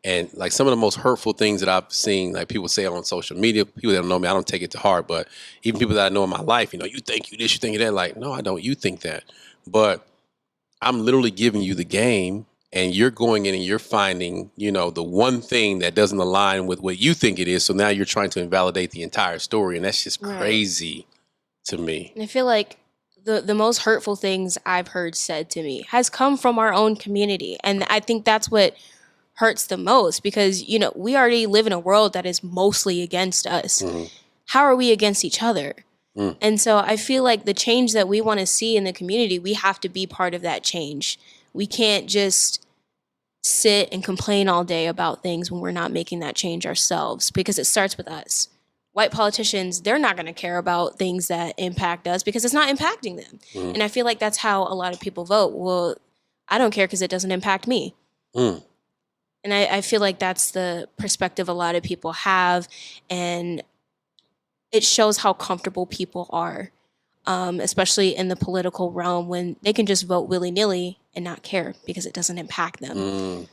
And like, some of the most hurtful things that I've seen, like, people say on social media, people that don't know me, I don't take it to heart, but even people that I know in my life, you think you this, you think you that. Like, no, I don't. You think that. But I'm literally giving you the game, and you're going in and you're finding, the one thing that doesn't align with what you think it is. So now you're trying to invalidate the entire story. And that's just crazy to me. And I feel like the most hurtful things I've heard said to me has come from our own community. And I think that's what hurts the most, because, we already live in a world that is mostly against us. Mm-hmm. How are we against each other? Mm. And so I feel like the change that we want to see in the community, we have to be part of that change. We can't just sit and complain all day about things when we're not making that change ourselves, because it starts with us. White politicians, they're not going to care about things that impact us because it's not impacting them. Mm. And I feel like that's how a lot of people vote. Well, I don't care because it doesn't impact me. Mm. And I feel like that's the perspective a lot of people have. And it shows how comfortable people are, especially in the political realm, when they can just vote willy-nilly and not care because it doesn't impact them.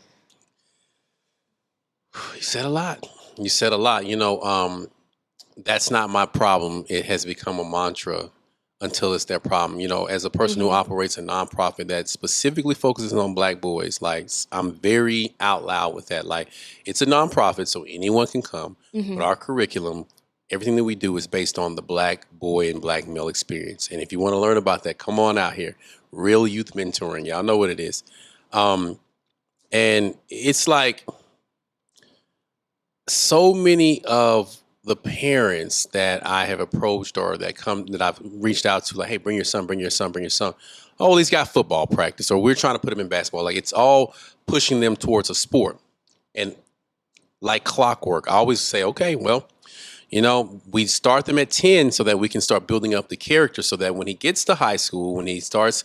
You said a lot. You said a lot. That's not my problem. It has become a mantra until it's their problem. As a person who operates a nonprofit that specifically focuses on Black boys, like, I'm very out loud with that. Like, it's a nonprofit, so anyone can come. But our curriculum, everything that we do is based on the Black boy and Black male experience. And if you want to learn about that, come on out here. Real youth mentoring. Y'all know what it is. And it's like so many of the parents that I have approached or that I've reached out to, like, hey, bring your son, bring your son, bring your son. Oh, well, he's got football practice, or we're trying to put him in basketball. Like, it's all pushing them towards a sport. And like clockwork, I always say, okay, well, we start them at 10 so that we can start building up the character so that when he gets to high school, when he starts,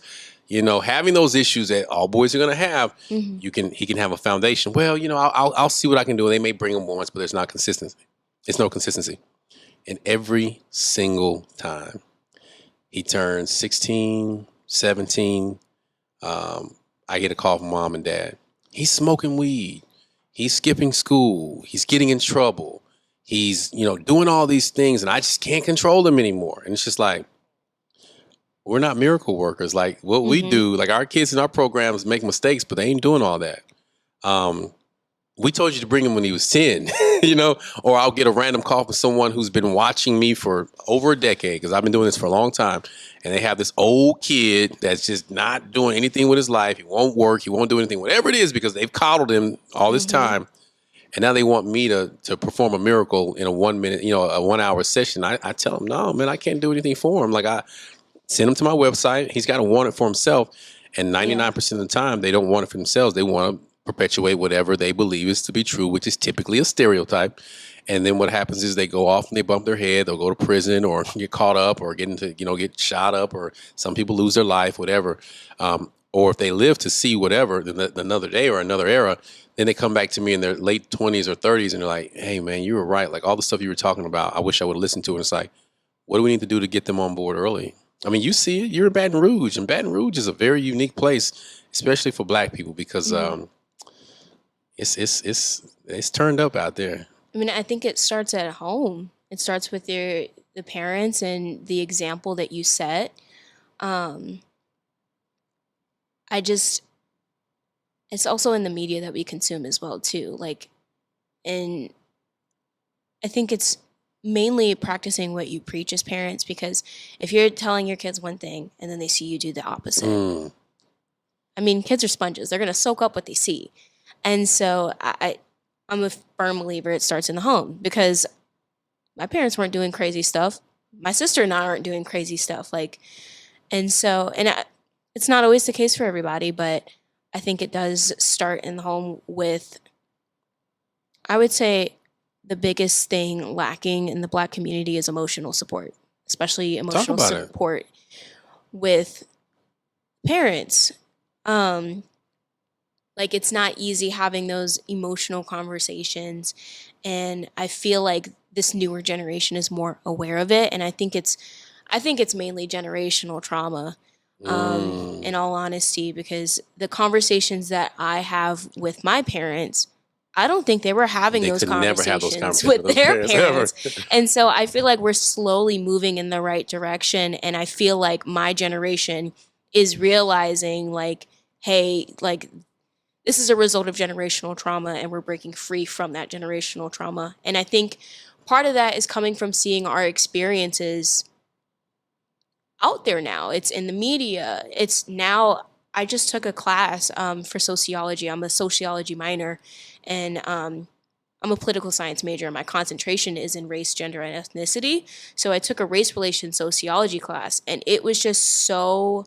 having those issues that all boys are going to have, he can have a foundation. Well, I'll see what I can do. They may bring him once, but there's not consistency. It's no consistency. And every single time he turns 16, 17, I get a call from mom and dad. He's smoking weed. He's skipping school. He's getting in trouble. He's, doing all these things, and I just can't control him anymore. And it's just like, we're not miracle workers. Like, what we do, like, our kids in our programs make mistakes, but they ain't doing all that. We told you to bring him when he was 10, or I'll get a random call from someone who's been watching me for over a decade, because I've been doing this for a long time. And they have this old kid that's just not doing anything with his life. He won't work. He won't do anything, whatever it is, because they've coddled him all this time. And now they want me to perform a miracle in a 1 minute, a 1 hour session. I tell them, no, man, I can't do anything for him. Like, I send him to my website. He's got to want it for himself. And 99% of the time, they don't want it for themselves. They want to perpetuate whatever they believe is to be true, which is typically a stereotype. And then what happens is they go off and they bump their head. They'll go to prison or get caught up or get into, get shot up, or some people lose their life, whatever. Or if they live to see whatever, another day or another era, then they come back to me in their late 20s or 30s and they're like, hey, man, you were right. Like, all the stuff you were talking about, I wish I would have listened to it. And it's like, what do we need to do to get them on board early? I mean, you see it. You're in Baton Rouge, and Baton Rouge is a very unique place, especially for Black people, because it's turned up out there. I mean, I think it starts at home. It starts with the parents and the example that you set. It's also in the media that we consume as well, too. Like, and I think it's mainly practicing what you preach as parents, because if you're telling your kids one thing and then they see you do the opposite, I mean, kids are sponges. They're going to soak up what they see. And so I'm a firm believer it starts in the home, because my parents weren't doing crazy stuff. My sister and I aren't doing crazy stuff. It's not always the case for everybody, but I think it does start in the home with, I would say, the biggest thing lacking in the Black community is emotional support, especially emotional support with parents. Like, it's not easy having those emotional conversations. And I feel like this newer generation is more aware of it. And I think it's mainly generational trauma, in all honesty, because the conversations that I have with my parents, I don't think they were having those conversations with their parents. And so I feel like we're slowly moving in the right direction. And I feel like my generation is realizing, like, hey, like, this is a result of generational trauma, and we're breaking free from that generational trauma. And I think part of that is coming from seeing our experiences out there now. It's in the media. It's now, I just took a class for sociology. I'm a sociology minor, and I'm a political science major, and my concentration is in race, gender, and ethnicity. So I took a race relations sociology class, and it was just so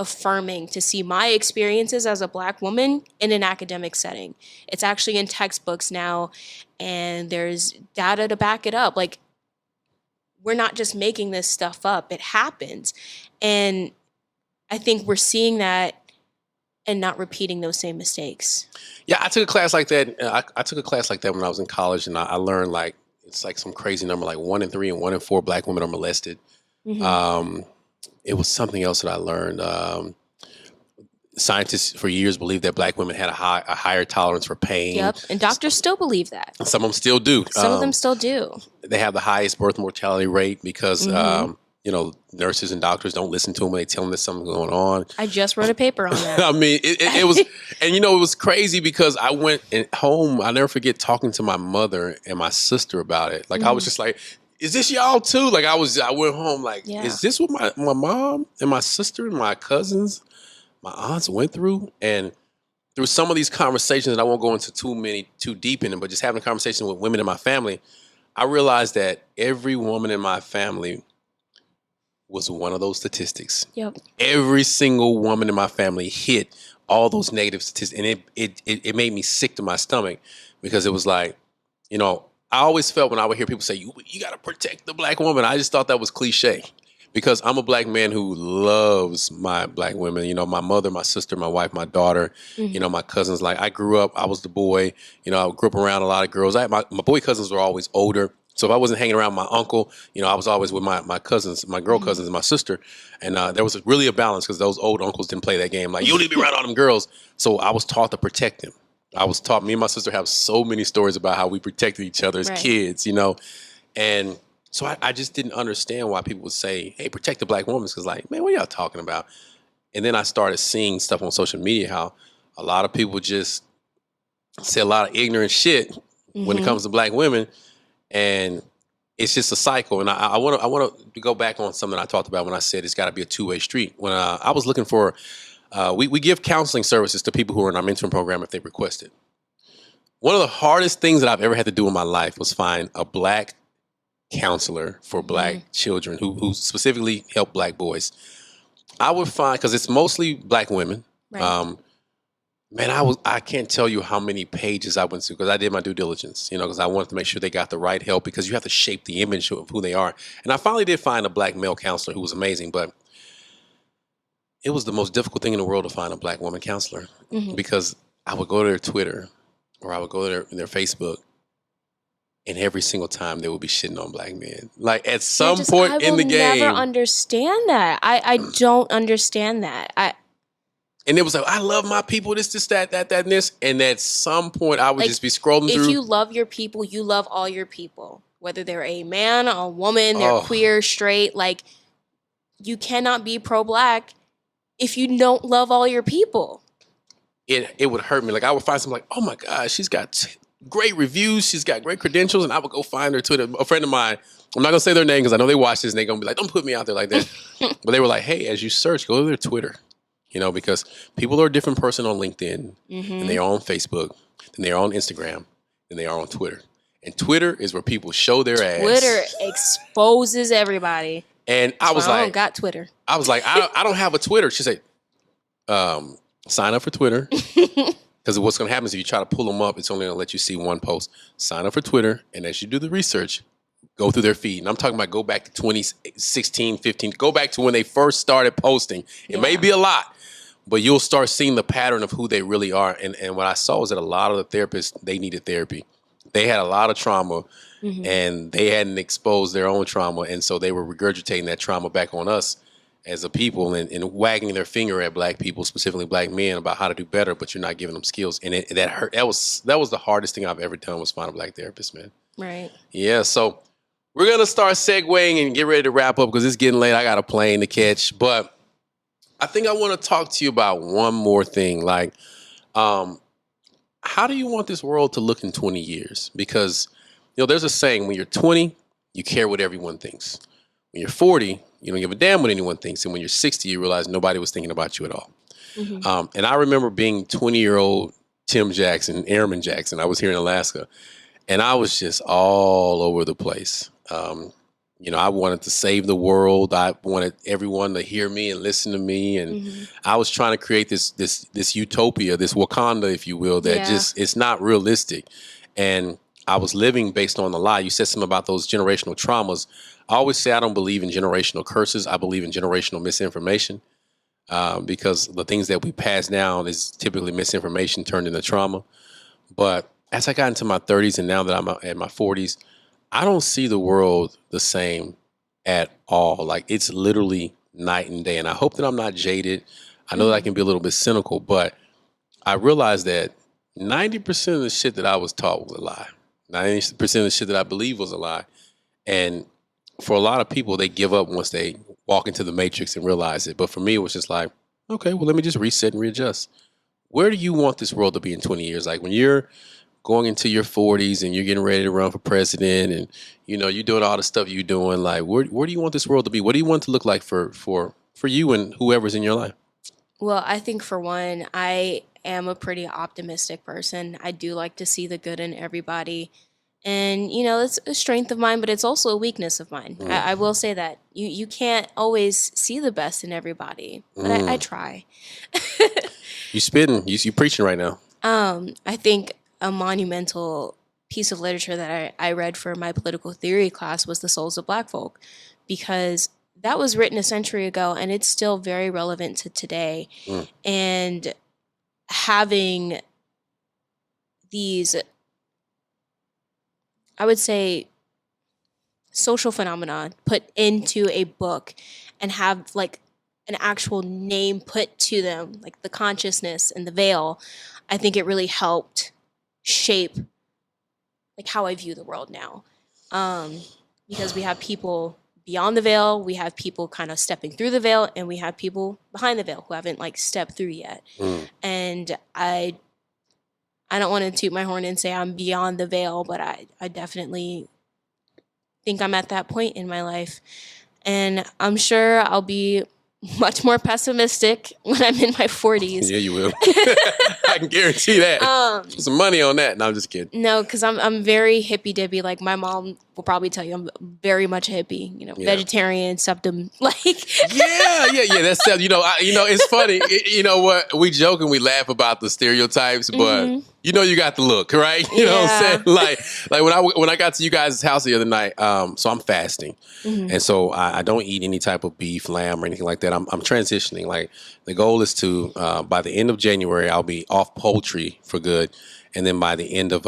affirming to see my experiences as a Black woman in an academic setting. It's actually in textbooks now, and there's data to back it up. Like, we're not just making this stuff up. It happens. And I think we're seeing that and not repeating those same mistakes. Yeah, I took a class like that. I took a class like that when I was in college, and I learned, like, it's like some crazy number, like 1 in 3 and 1 in 4 black women are molested. It was something else that I learned. Scientists for years believed that black women had a higher tolerance for pain. Yep, and doctors still believe that. Some of them still do. Some of them still do. They have the highest birth mortality rate because, nurses and doctors don't listen to them when they tell them there's something going on. I just wrote a paper on that. I mean, it was, and it was crazy because I went home. I'll never forget talking to my mother and my sister about it. Like, I was just like, is this y'all too? Like, I went home like, is this what my mom and my sister and my cousins, my aunts went through? And through some of these conversations, and I won't go into too deep in them, but just having a conversation with women in my family, I realized that every woman in my family was one of those statistics. Yep. Every single woman in my family hit all those negative statistics. And it made me sick to my stomach because it was like, I always felt when I would hear people say, you got to protect the black woman. I just thought that was cliche because I'm a black man who loves my black women. My mother, my sister, my wife, my daughter, my cousins. Like, I grew up, I was the boy. I grew up around a lot of girls. My boy cousins were always older. So if I wasn't hanging around my uncle, I was always with my cousins, my girl cousins and my sister. And there was really a balance because those old uncles didn't play that game. Like, you need to be around all them girls. So I was taught to protect them. I was taught, me and my sister have so many stories about how we protected each other as kids, And so I just didn't understand why people would say, hey, protect the black woman. Because like, man, what are y'all talking about? And then I started seeing stuff on social media, how a lot of people just say a lot of ignorant shit when it comes to black women. And it's just a cycle. And I want to go back on something I talked about when I said it's got to be a two-way street. When I was looking for, we give counseling services to people who are in our mentoring program if they request it. One of the hardest things that I've ever had to do in my life was find a black counselor for black children who specifically help black boys. I would find, because it's mostly black women. Right. Man, I can't tell you how many pages I went through because I did my due diligence, because I wanted to make sure they got the right help because you have to shape the image of who they are. And I finally did find a black male counselor who was amazing, but it was the most difficult thing in the world to find a black woman counselor because I would go to their Twitter or I would go to their Facebook, and every single time they would be shitting on black men. Like, at some point in the game. I will never understand that. I don't understand that. And it was like, I love my people, this, that, and this. And at some point, I would just be scrolling through. If you love your people, you love all your people. Whether they're a man, a woman, they're queer, straight. Like, you cannot be pro-black if you don't love all your people. It would hurt me. Like, I would find something like, oh my God, she's got great reviews. She's got great credentials. And I would go find her Twitter. A friend of mine, I'm not going to say their name because I know they watch this and they're going to be like, don't put me out there like that. But they were like, hey, as you search, go to their Twitter. Because people are a different person on LinkedIn and they are on Facebook, and they are on Instagram, and they are on Twitter. And Twitter is where people show their ass. Twitter exposes everybody. And I was like, I don't got Twitter. I was like, I don't have a Twitter. She said, sign up for Twitter. Because what's going to happen is if you try to pull them up, it's only going to let you see one post. Sign up for Twitter. And as you do the research, go through their feed. And I'm talking about go back to 2016, 15. Go back to when they first started posting. It may be a lot, but you'll start seeing the pattern of who they really are. And what I saw was that a lot of the therapists, they needed therapy. They had a lot of trauma and they hadn't exposed their own trauma. And so they were regurgitating that trauma back on us as a people and wagging their finger at black people, specifically black men, about how to do better, but you're not giving them skills. And that hurt. That was the hardest thing I've ever done was find a black therapist, man. Right. Yeah. So we're going to start segueing and get ready to wrap up because it's getting late. I got a plane to catch, but I think I want to talk to you about one more thing. Like, how do you want this world to look in 20 years? Because, there's a saying, when you're 20, you care what everyone thinks. When you're 40, you don't give a damn what anyone thinks. And when you're 60, you realize nobody was thinking about you at all. And I remember being 20-year-old Tim Jackson, Airman Jackson. I was here in Alaska. And I was just all over the place. I wanted to save the world. I wanted everyone to hear me and listen to me. And I was trying to create this utopia, this Wakanda, if you will, that just, it's not realistic. And I was living based on the lie. You said something about those generational traumas. I always say I don't believe in generational curses. I believe in generational misinformation because the things that we pass down is typically misinformation turned into trauma. But as I got into my 30s and now that I'm at my 40s, I don't see the world the same at all. Like it's literally night and day. And I hope that I'm not jaded. I know that I can be a little bit cynical, but I realize that 90% of the shit that I was taught was a lie. 90% of the shit that I believe was a lie. And for a lot of people, they give up once they walk into the matrix and realize it. But for me, it was just like, okay, well, let me just reset and readjust. Where do you want this world to be in 20 years? Like when you're going into your 40s and you're getting ready to run for president and, you're doing all the stuff you're doing, like where do you want this world to be? What do you want it to look like for you and whoever's in your life? Well, I think for one, I am a pretty optimistic person. I do like to see the good in everybody. And, it's a strength of mine, but it's also a weakness of mine. I will say that. You can't always see the best in everybody, but I try. You spitting, you preaching right now. I think a monumental piece of literature that I read for my political theory class was The Souls of Black Folk, because that was written a century ago and it's still very relevant to today. And having these, I would say, social phenomena put into a book and have like an actual name put to them, like the consciousness and the veil, I think it really helped shape like how I view the world now. Because we have people beyond the veil, we have people kind of stepping through the veil, and we have people behind the veil who haven't like stepped through yet. And I don't want to toot my horn and say I'm beyond the veil, but I definitely think I'm at that point in my life. And I'm sure I'll be much more pessimistic when I'm in my 40s. Yeah, you will. I can guarantee that. Put some money on that. No, I'm just kidding. No, because I'm very hippy dippy. Like my mom will probably tell you I'm very much a hippie. Vegetarian, septum. Like yeah. That's it's funny. You know what? We joke and we laugh about the stereotypes, but you got the look, right? You know what I'm saying? Like when I got to you guys' house the other night, so I'm fasting, and so I don't eat any type of beef, lamb, or anything like that. I'm transitioning. Like the goal is to by the end of January I'll be off poultry for good, and then by the end of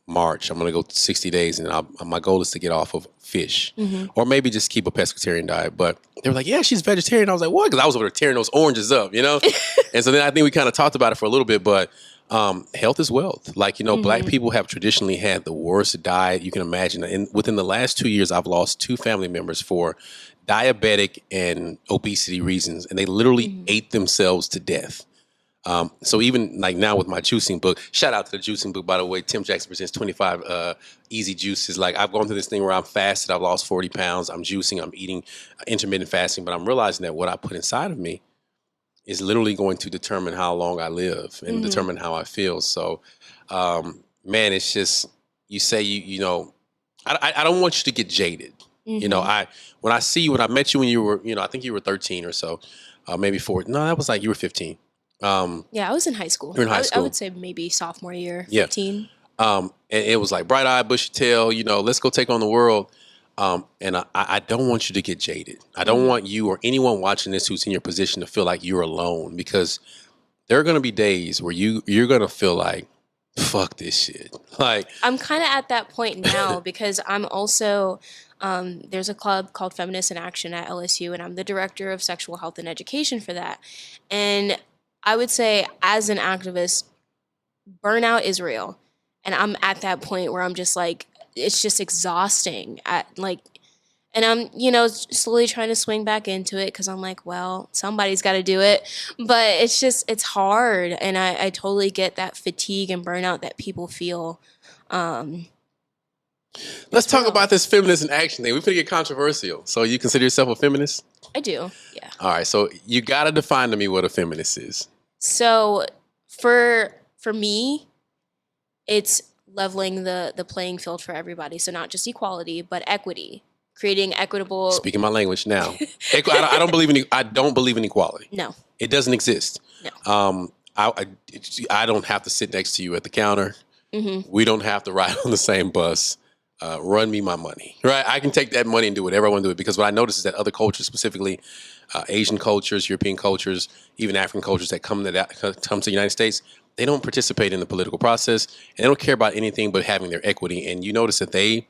March I'm going to go 60 days, and my goal is to get off of fish, or maybe just keep a pescatarian diet. But they were like, "Yeah, she's vegetarian." I was like, "What?" Because I was over there tearing those oranges up, And so then I think we kind of talked about it for a little bit, but health is wealth. Like, Black people have traditionally had the worst diet you can imagine. And within the last 2 years, I've lost 2 family members for diabetic and obesity reasons, and they literally ate themselves to death. So even like now with my juicing book, shout out to the juicing book, by the way, Tim Jackson Presents 25 Easy Juices. Like I've gone through this thing where I'm fasted, I've lost 40 pounds, I'm juicing, I'm eating intermittent fasting, but I'm realizing that what I put inside of me is literally going to determine how long I live and determine how I feel. So, man, it's just, you say, I don't want you to get jaded. When I met you when you were, I think you were 13 or so, maybe 14. No, that was like, you were 15. Yeah, I was in high school. You were in high school. I would say maybe sophomore year, 15. And it was like bright-eyed, bushy tail, let's go take on the world. And I don't want you to get jaded. I don't want you or anyone watching this who's in your position to feel like you're alone, because there are going to be days where you're going to feel like, fuck this shit. Like I'm kind of at that point now because I'm also, there's a club called Feminism in Action at LSU, and I'm the director of sexual health and education for that. And I would say as an activist, burnout is real. And I'm at that point where I'm just like, it's just exhausting. And I'm, slowly trying to swing back into it because I'm like, well, somebody's got to do it. But it's hard. And I totally get that fatigue and burnout that people feel. Let's talk about this feminist in action thing. We're going to get controversial. So you consider yourself a feminist? I do, yeah. All right. So you got to define to me what a feminist is. So for me, it's leveling the playing field for everybody. So not just equality, but equity, creating equitable. Speaking my language now. I don't believe in equality. No, it doesn't exist. No. I don't have to sit next to you at the counter. We don't have to ride on the same bus. run me my money, right? I can take that money and do whatever I want to do it, because what I notice is that other cultures, specifically Asian cultures, European cultures, even African cultures that come to the United States, they don't participate in the political process, and they don't care about anything but having their equity. And you notice that they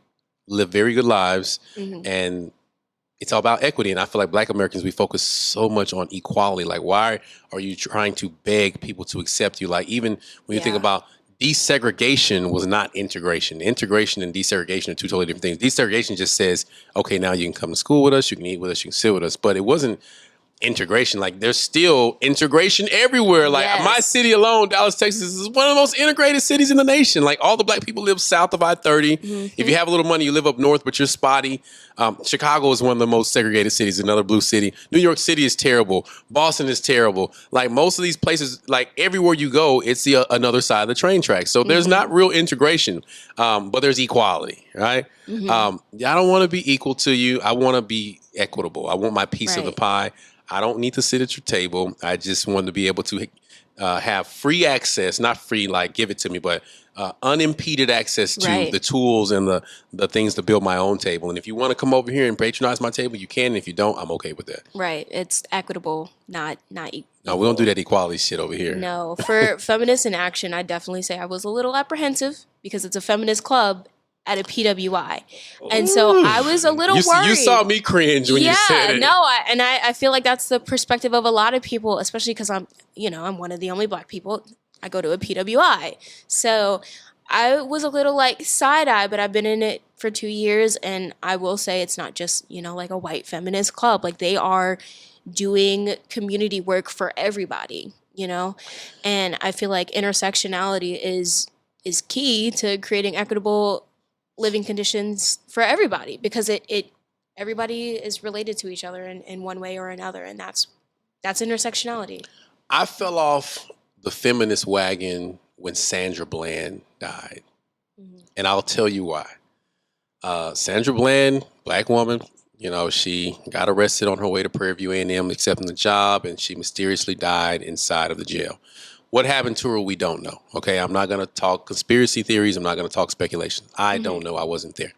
live very good lives, and it's all about equity. And I feel like Black Americans, we focus so much on equality. Like, why are you trying to beg people to accept you? Like, even when you think about desegregation was not integration. Integration and desegregation are two totally different things. Desegregation just says, okay, now you can come to school with us, you can eat with us, you can sit with us. But it wasn't integration. Like, there's still integration everywhere. Like, my city alone, Dallas, Texas, is one of the most integrated cities in the nation. Like, all the Black people live south of I-30. If you have a little money, you live up north, but you're spotty. Chicago is one of the most segregated cities, another blue city. New York City is terrible. Boston is terrible. Like, most of these places, like, everywhere you go, it's another side of the train track. So there's not real integration, but there's equality, right? I don't want to be equal to you. I want to be equitable. I want my piece of the pie. I don't need to sit at your table. I just want to be able to have free access, not free, like give it to me, but unimpeded access to the tools and the things to build my own table. And if you want to come over here and patronize my table, you can. And if you don't, I'm okay with that. Right. It's equitable, not equal. No, we don't do that equality shit over here. No. For Feminists in Action, I definitely say I was a little apprehensive because it's a feminist club at a PWI. And so I was a little worried. You saw me cringe when you said it. No, I feel like that's the perspective of a lot of people, especially because I'm one of the only Black people. I go to a PWI. So I was a little like side-eye, but I've been in it for 2 years, and I will say it's not just, like a white feminist club. Like, they are doing community work for everybody, And I feel like intersectionality is key to creating equitable living conditions for everybody, because everybody is related to each other in one way or another, and that's intersectionality. I fell off the feminist wagon when Sandra Bland died, and I'll tell you why. Sandra Bland, Black woman, she got arrested on her way to Prairie View A&M accepting the job, and she mysteriously died inside of the jail. What happened to her, we don't know. Okay, I'm not going to talk conspiracy theories. I'm not going to talk speculation. I don't know. I wasn't there.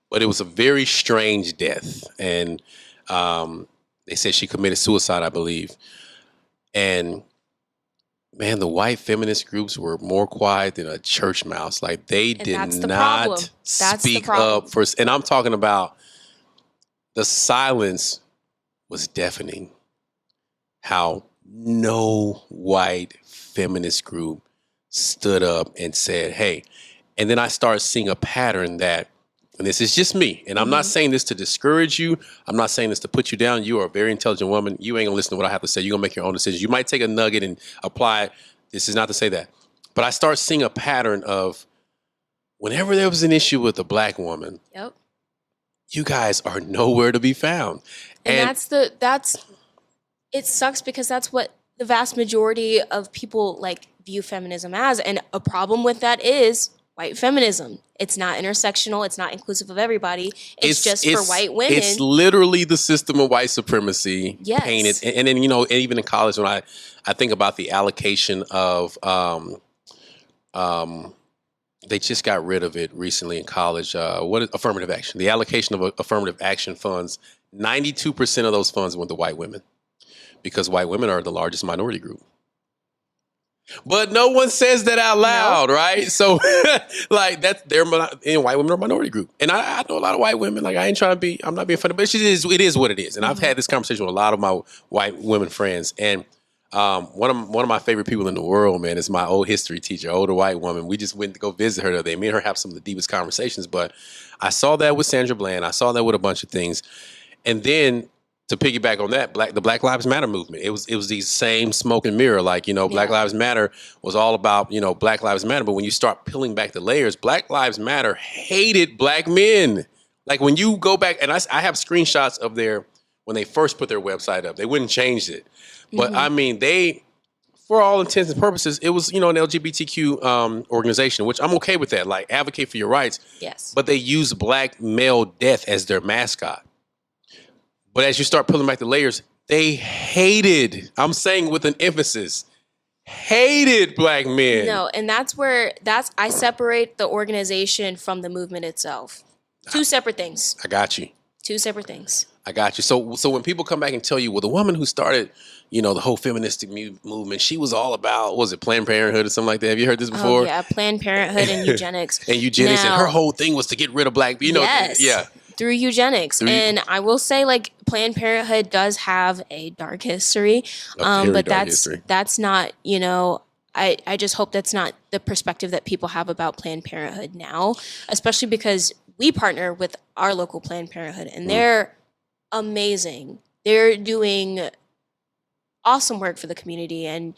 But it was a very strange death. And they said she committed suicide, I believe. And, man, the white feminist groups were more quiet than a church mouse. Like, they did not speak up for... And I'm talking about the silence was deafening. How no white feminist group stood up and said, hey. And then I started seeing a pattern that, and this is just me, and I'm not saying this to discourage you. I'm not saying this to put you down. You are a very intelligent woman. You ain't gonna listen to what I have to say. You're gonna make your own decisions. You might take a nugget and apply it. This is not to say that. But I start seeing a pattern of whenever there was an issue with a Black woman, you guys are nowhere to be found. And it sucks, because that's what the vast majority of people view feminism as. And a problem with that is white feminism. It's not intersectional. It's not inclusive of everybody. It's just for white women. It's literally the system of white supremacy painted. And then, even in college, when I think about the allocation of, they just got rid of it recently in college. What is affirmative action? The allocation of affirmative action funds, 92% of those funds went to white women, because white women are the largest minority group. But no one says that out loud, right? So, white women are a minority group. And I know a lot of white women. Like, I ain't trying to be, I'm not being funny, but it is what it is. And I've had this conversation with a lot of my white women friends. And one of my favorite people in the world, man, is my old history teacher, older white woman. We just went to go visit her the other day. Me and her have some of the deepest conversations. But I saw that with Sandra Bland. I saw that with a bunch of things. And then, to piggyback on that, the Black Lives Matter movement, it was these same smoke and mirror. Like, Black Lives Matter was all about, Black Lives Matter. But when you start peeling back the layers, Black Lives Matter hated Black men. Like, when you go back, and I have screenshots of when they first put their website up, they wouldn't change it. But I mean, for all intents and purposes, it was, an LGBTQ organization, which I'm okay with that. Like, advocate for your rights. Yes. But they use Black male death as their mascot. But as you start pulling back the layers, they hated, I'm saying with an emphasis, hated black men. No, and I separate the organization from the movement itself. Two separate things. I got you. Two separate things. I got you. So when people come back and tell you, well, the woman who started, the whole feministic movement, she was all about, was it Planned Parenthood or something like that? Have you heard this before? Oh, yeah, Planned Parenthood and eugenics. And her whole thing was to get rid of black people. Yes, yeah. Through eugenics. And I will say, like, Planned Parenthood does have a dark history. But that's not, I just hope that's not the perspective that people have about Planned Parenthood now, especially because we partner with our local Planned Parenthood, and they're amazing. They're doing awesome work for the community and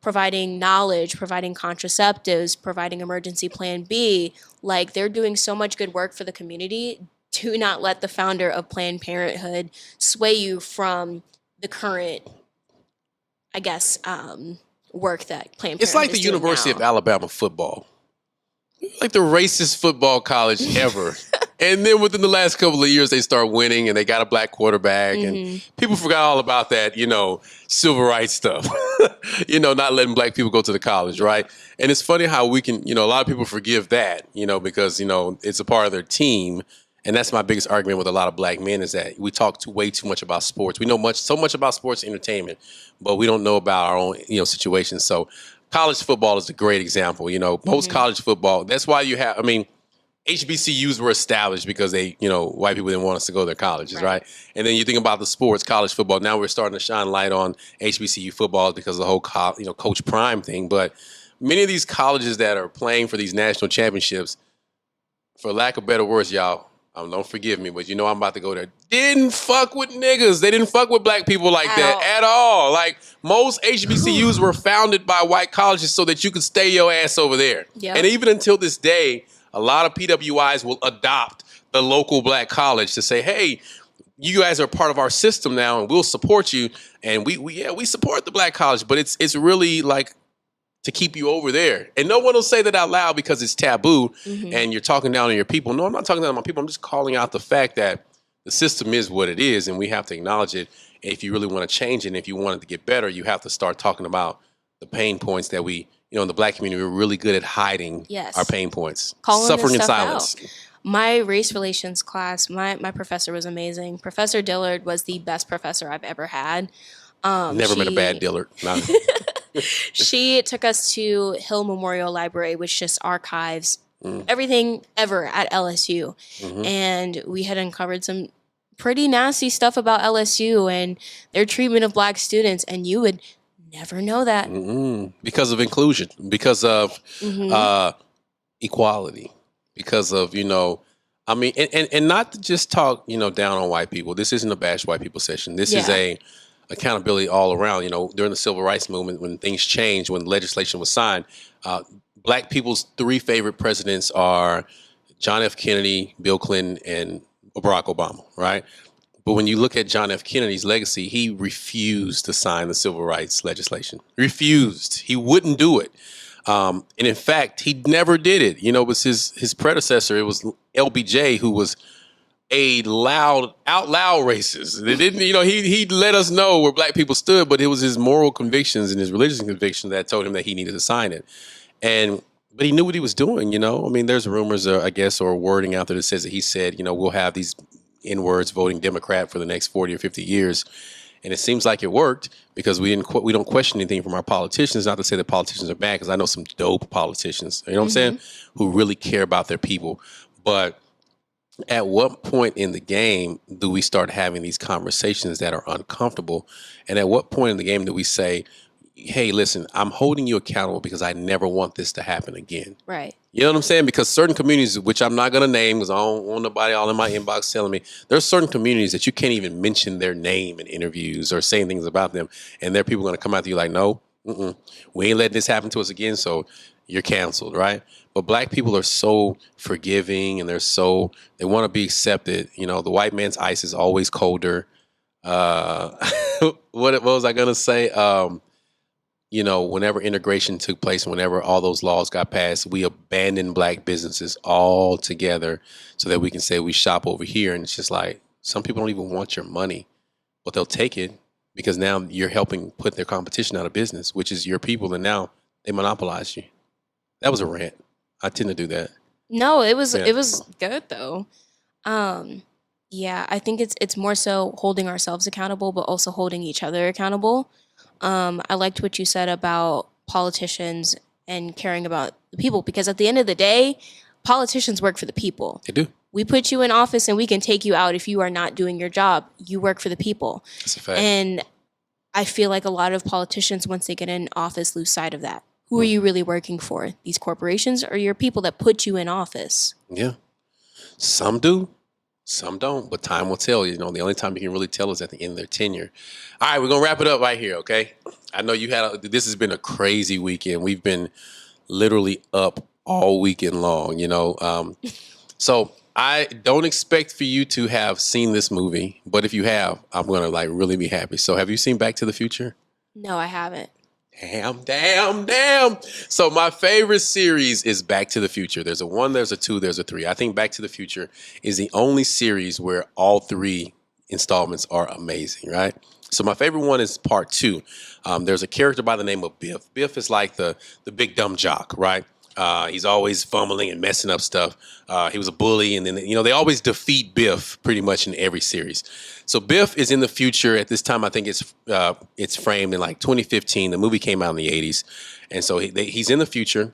providing knowledge, providing contraceptives, providing emergency plan B. Like, they're doing so much good work for the community. Do not let the founder of Planned Parenthood sway you from the current, I guess, work that Planned Parenthood It's like the is doing University now. of Alabama football. Like the racist football college ever. And then within the last couple of years, they start winning and they got a black quarterback. And people forgot all about that, civil rights stuff. Not letting black people go to the college, right? And it's funny how we can, a lot of people forgive that, because, it's a part of their team. And that's my biggest argument with a lot of black men is that we talk way too much about sports. We know so much about sports entertainment, but we don't know about our own, situations. So college football is a great example. Most college football, that's why you have, HBCUs were established because they, white people didn't want us to go to their colleges, right? And then you think about the sports, college football. Now we're starting to shine light on HBCU football because of the whole, Coach Prime thing. But many of these colleges that are playing for these national championships, for lack of better words, y'all, don't forgive me, but I'm about to go there. Didn't fuck with niggas. They didn't fuck with black people like that at all. Like, most HBCUs were founded by white colleges so that you could stay your ass over there. Yep. And even until this day, a lot of PWIs will adopt the local black college to say, hey, you guys are part of our system now and we'll support you. And we support the black college, but it's really like to keep you over there. And no one will say that out loud because it's taboo and you're talking down on your people. No, I'm not talking down on my people. I'm just calling out the fact that the system is what it is and we have to acknowledge it. If you really want to change it and if you want it to get better, you have to start talking about the pain points that we, in the black community, we're really good at hiding our pain points. Suffering in silence. Out. My race relations class, my professor was amazing. Professor Dillard was the best professor I've ever had. Never met a bad Dillard. She took us to Hill Memorial Library, which just archives everything ever at LSU. And we had uncovered some pretty nasty stuff about LSU and their treatment of black students. And you would never know that. Because of inclusion, because of equality, because of, and not to just talk, down on white people. This isn't a bash white people session. This is a accountability all around. During the civil rights movement, when things changed, when legislation was signed, black people's three favorite presidents are John F. Kennedy, Bill Clinton, and Barack Obama, right? But when you look at John F. Kennedy's legacy, he refused to sign the civil rights legislation. Refused. He wouldn't do it. And in fact, he never did it. It was his predecessor. It was LBJ who was out loud racist. They didn't, he let us know where black people stood, but it was his moral convictions and his religious convictions that told him that he needed to sign it. But he knew what he was doing, there's rumors, I guess, or wording out there that says that he said, we'll have these N-words voting Democrat for the next 40 or 50 years. And it seems like it worked because we don't question anything from our politicians. Not to say that politicians are bad, because I know some dope politicians, what I'm saying, who really care about their people. But at what point in the game do we start having these conversations that are uncomfortable? And at what point in the game do we say, hey, listen, I'm holding you accountable because I never want this to happen again. Right. You know what I'm saying? Because certain communities, which I'm not going to name because I don't want nobody all in my inbox telling me, there's certain communities that you can't even mention their name in interviews or saying things about them. And there are people going to come out to you like, no, we ain't letting this happen to us again. So you're canceled, right? But black people are so forgiving and they want to be accepted. The white man's ice is always colder. What was I going to say? Whenever integration took place, whenever all those laws got passed, we abandoned black businesses altogether so that we can say we shop over here. And it's just like, some people don't even want your money, but they'll take it because now you're helping put their competition out of business, which is your people, and now they monopolize you. That was a rant. I tend to do that. No, it was Yeah. good though. Yeah, I think it's more so holding ourselves accountable, but also holding each other accountable. I liked what you said about politicians and caring about the people, because at the end of the day, politicians work for the people. They do. We put you in office and we can take you out if you are not doing your job. You work for the people. That's a fact. And I feel like a lot of politicians, once they get in office, lose sight of that. Who are you really working for? These corporations or your people that put you in office? Yeah. Some do, some don't, but time will tell. You know, the only time you can really tell is at the end of their tenure. All right, we're going to wrap it up right here, okay? I know this has been a crazy weekend. We've been literally up all weekend long, you know. So I don't expect for you to have seen this movie, but if you have, I'm going to like really be happy. So have you seen Back to the Future? No, I haven't. Damn. So my favorite series is Back to the Future. There's a 1, there's a 2, there's a 3. I think Back to the Future is the only series where all 3 installments are amazing, right? So my favorite one is part 2. There's a character by the name of Biff. Biff is like the big dumb jock, right? He's always fumbling and messing up stuff. He was a bully, and then they always defeat Biff pretty much in every series. So Biff is in the future at this time. I think it's framed in like 2015. The movie came out in the 80s, and so he's in the future,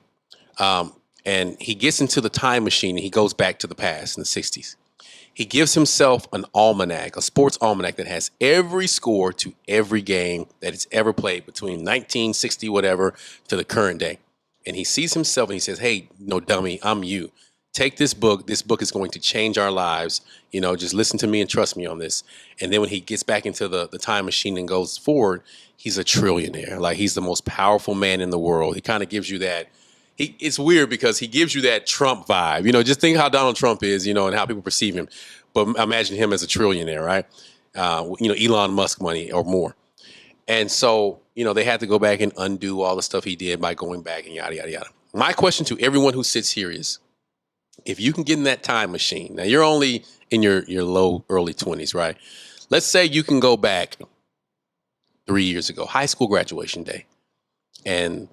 and he gets into the time machine and he goes back to the past in the 60s. He gives himself an almanac, a sports almanac that has every score to every game that it's ever played between 1960 whatever to the current day. And he sees himself and he says, hey, no, dummy, I'm you. Take this book. This book is going to change our lives. Just listen to me and trust me on this. And then when he gets back into the time machine and goes forward, he's a trillionaire. Like, he's the most powerful man in the world. He kind of gives you that. It's weird because he gives you that Trump vibe. Just think how Donald Trump is, and how people perceive him. But imagine him as a trillionaire, right? Elon Musk money or more. And so, they had to go back and undo all the stuff he did by going back and yada, yada, yada. My question to everyone who sits here is, if you can get in that time machine, now you're only in your early 20s, right? Let's say you can go back 3 years ago, high school graduation day, and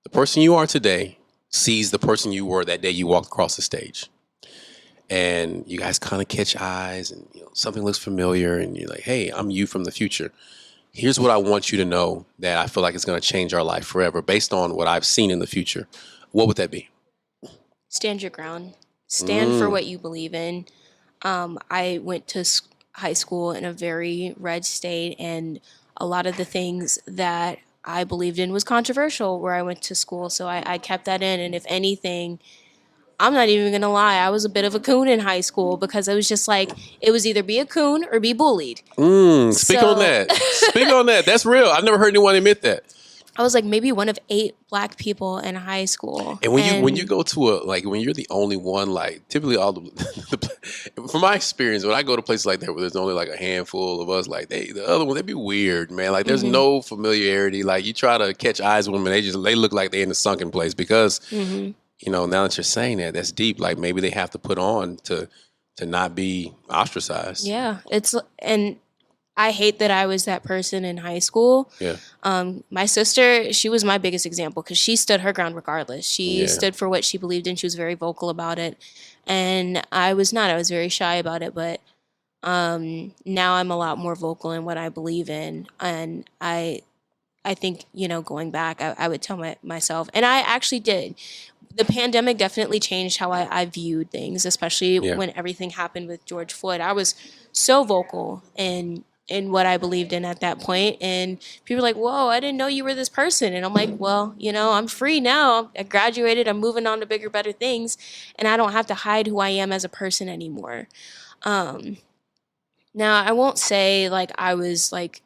the person you are today sees the person you were that day you walked across the stage. And you guys kind of catch eyes and something looks familiar and you're like, hey, I'm you from the future. Here's what I want you to know that I feel like it's going to change our life forever based on what I've seen in the future. What would that be? Stand your ground. Stand for what you believe in. I went to high school in a very red state, and a lot of the things that I believed in was controversial where I went to school. So I kept that in. And if anything, I'm not even going to lie, I was a bit of a coon in high school because it was just like, it was either be a coon or be bullied. Speak on that. Speak on that. That's real. I've never heard anyone admit that. I was like maybe one of 8 Black people in high school. And when you go to when you're the only one, like typically all from my experience, when I go to places like that where there's only like a handful of us, like the other ones, they'd be weird, man. Like there's no familiarity. Like you try to catch eyes with them and they look like they're in a sunken place because, now that you're saying that, that's deep. Like maybe they have to put on to not be ostracized. Yeah. And I hate that I was that person in high school. Yeah. My sister, she was my biggest example because she stood her ground regardless. She stood for what she believed in. She was very vocal about it. And I was not. I was very shy about it. But now I'm a lot more vocal in what I believe in. And I think, going back, I would tell myself, and I actually did. The pandemic definitely changed how I viewed things, especially when everything happened with George Floyd. I was so vocal in what I believed in at that point. And people were like, whoa, I didn't know you were this person. And I'm like, well, I'm free now. I graduated. I'm moving on to bigger, better things. And I don't have to hide who I am as a person anymore. Now, I won't say like I was like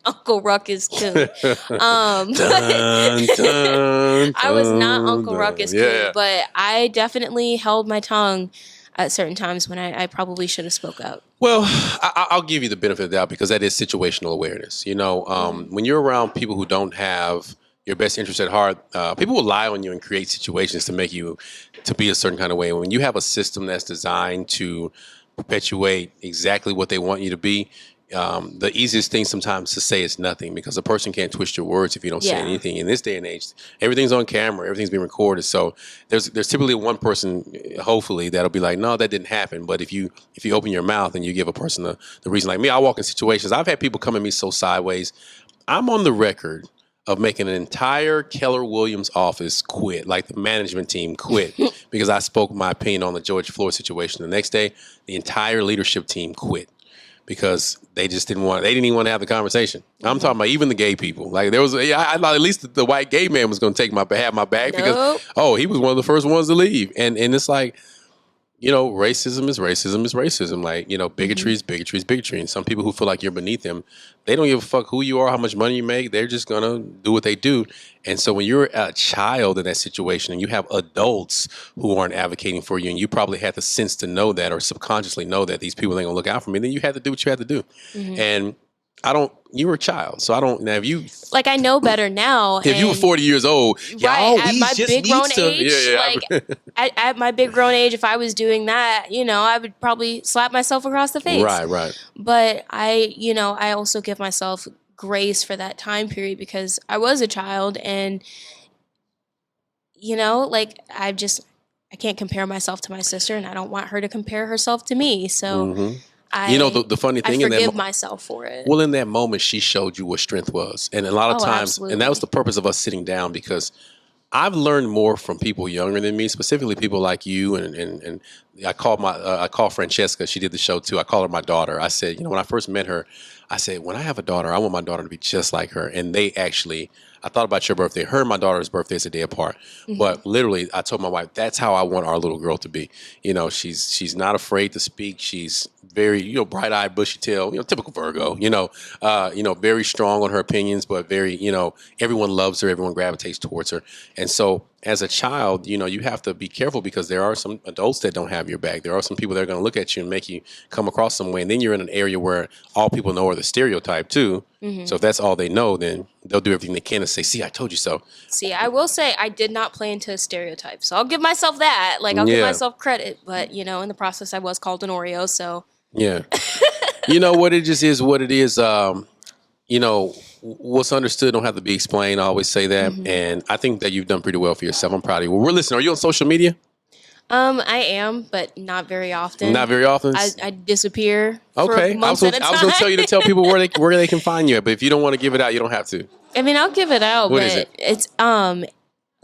Uncle Ruckus coon. Dun, dun, I was not Uncle dun. Ruckus coon, but I definitely held my tongue at certain times when I probably should have spoke up. Well, I'll give you the benefit of the doubt because that is situational awareness. When you're around people who don't have your best interest at heart, people will lie on you and create situations to make you to be a certain kind of way. When you have a system that's designed to perpetuate exactly what they want you to be, the easiest thing sometimes to say is nothing, because a person can't twist your words if you don't say Yeah. anything. In this day and age, everything's on camera, everything's being recorded. So there's typically one person, hopefully, that'll be like, no, that didn't happen. But if you open your mouth and you give a person the reason, like me, I walk in situations, I've had people come at me so sideways. I'm on the record of making an entire Keller Williams office quit, like the management team quit, because I spoke my opinion on the George Floyd situation. The next day, the entire leadership team quit because they just didn't even want to have the conversation. I'm talking about even the gay people. Like there was, I thought at least the white gay man was going to have my back because, he was one of the first ones to leave. And it's like, racism is racism is racism. Like, bigotry is bigotry is bigotry. And some people who feel like you're beneath them, they don't give a fuck who you are, how much money you make. They're just going to do what they do. And so when you're a child in that situation and you have adults who aren't advocating for you, and you probably had the sense to know that or subconsciously know that these people ain't going to look out for me, then you had to do what you had to do. And you were a child, so I don't, now if you... Like, I know better now. If you were 40 years old, right, at my big grown age, at my big grown age, if I was doing that, I would probably slap myself across the face. Right. But I also give myself grace for that time period because I was a child and, I can't compare myself to my sister and I don't want her to compare herself to me. So... the funny thing, I forgive myself for it. Well, in that moment, she showed you what strength was. And a lot of times, absolutely. And that was the purpose of us sitting down, because I've learned more from people younger than me, specifically people like you. And I call Francesca. She did the show too. I call her my daughter. I said, when I first met her, I said, when I have a daughter, I want my daughter to be just like her. And I thought about your birthday. Her and my daughter's birthday is a day apart. Mm-hmm. But literally, I told my wife, that's how I want our little girl to be. She's not afraid to speak. She's very, bright-eyed, bushy-tailed, typical Virgo, very strong on her opinions, but very, everyone loves her. Everyone gravitates towards her. And so as a child, you have to be careful because there are some adults that don't have your back. There are some people that are going to look at you and make you come across some way. And then you're in an area where all people know are the stereotype too. Mm-hmm. So if that's all they know, then they'll do everything they can to say, see, I told you so. See, I will say I did not play into a stereotype. So I'll give myself that. I'll give myself credit. But, in the process, I was called an Oreo. So. Yeah. What it just is, what it is. What's understood don't have to be explained. I always say that. Mm-hmm. And I think that you've done pretty well for yourself. I'm proud of you. Well, we're listening. Are you on social media? I am, but not very often. Not very often? I disappear for months at a time. I was going to tell you to tell people where they can find you at, but if you don't want to give it out, you don't have to. I mean, I'll give it out. What is it? It's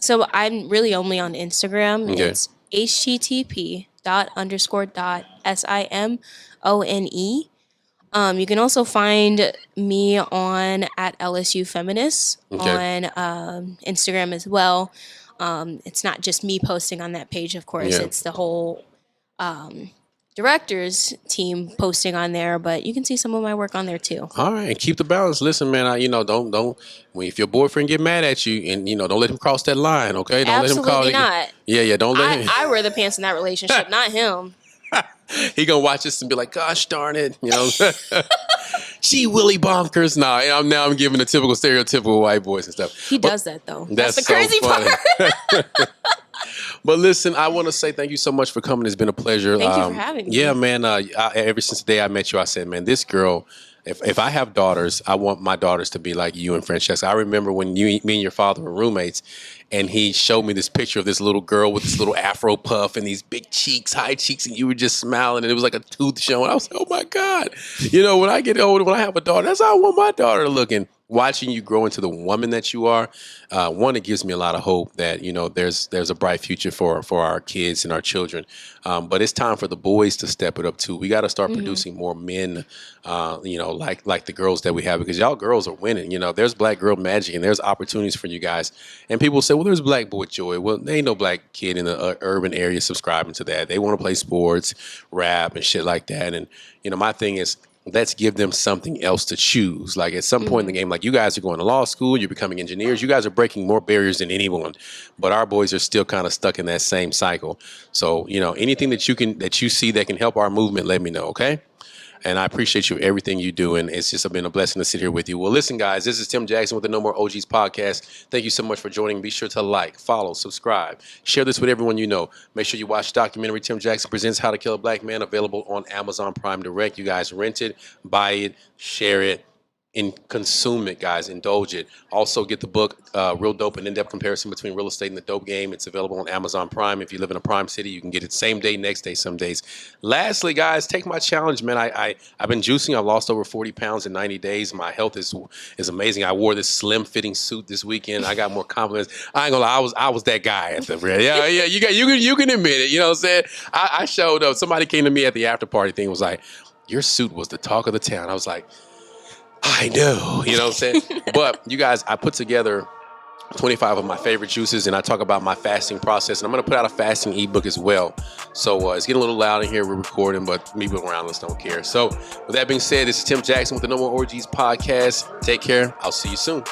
so I'm really only on Instagram. Okay. It's http://simone. You can also find me on at LSU Feminist on Instagram as well. It's not just me posting on that page, of course. Yeah. It's the whole directors team posting on there, but you can see some of my work on there too. All right, and keep the balance. Listen, man, don't if your boyfriend get mad at you, and don't let him cross that line, okay? Don't Absolutely let him not. Yeah, don't let him. I wear the pants in that relationship, not him. He gonna watch this and be like, "Gosh darn it," She Willy bonkers. Now I'm giving the typical stereotypical white boys and stuff. He does that though. That's the crazy part. But listen, I want to say thank you so much for coming. It's been a pleasure. Thank you for having me. Yeah, man. Ever since the day I met you, I said, man, this girl. If I have daughters, I want my daughters to be like you and Francesca. I remember when me and your father were roommates, and he showed me this picture of this little girl with this little afro puff and these big cheeks, high cheeks, and you were just smiling, and it was like a tooth showing. I was like, oh my God. When I get older, when I have a daughter, that's how I want my daughter to look. And watching you grow into the woman that you are, one, it gives me a lot of hope that, there's a bright future for our kids and our children. But it's time for the boys to step it up too. We got to start producing more men, like the girls that we have, because y'all girls are winning. There's black girl magic and there's opportunities for you guys. And people say, well, there's black boy joy. Well, there ain't no black kid in the urban area subscribing to that. They want to play sports, rap and shit like that. And, my thing is, let's give them something else to choose. Like at some point in the game, like you guys are going to law school, you're becoming engineers. You guys are breaking more barriers than anyone, but our boys are still kind of stuck in that same cycle. So, anything that you see that can help our movement, let me know. Okay. And I appreciate you, everything you do. And it's just been a blessing to sit here with you. Well, listen, guys, this is Tim Jackson with the No More OGs podcast. Thank you so much for joining. Be sure to like, follow, subscribe, share this with everyone you know. Make sure you watch the documentary Tim Jackson Presents How to Kill a Black Man, available on Amazon Prime Direct. You guys rent it, buy it, share it, and consume it, guys. Indulge it. Also, get the book, Real Dope, an in-depth comparison between real estate and the dope game. It's available on Amazon Prime. If you live in a prime city, you can get it same day, next day, some days. Lastly, guys, take my challenge, man. I've been juicing. I've lost over 40 pounds in 90 days. My health is amazing. I wore this slim-fitting suit this weekend. I got more confidence. I ain't gonna lie, I was that guy at the real. Yeah. You can admit it. You know what I'm saying? I showed up. Somebody came to me at the after party thing. Was like, your suit was the talk of the town. I was like, I know, you know what I'm saying? But you guys, I put together 25 of my favorite juices, and I talk about my fasting process. And I'm going to put out a fasting ebook as well. So it's getting a little loud in here. We're recording, but me being around us don't care. So with that being said, this is Tim Jackson with the No More Orgies podcast. Take care. I'll see you soon.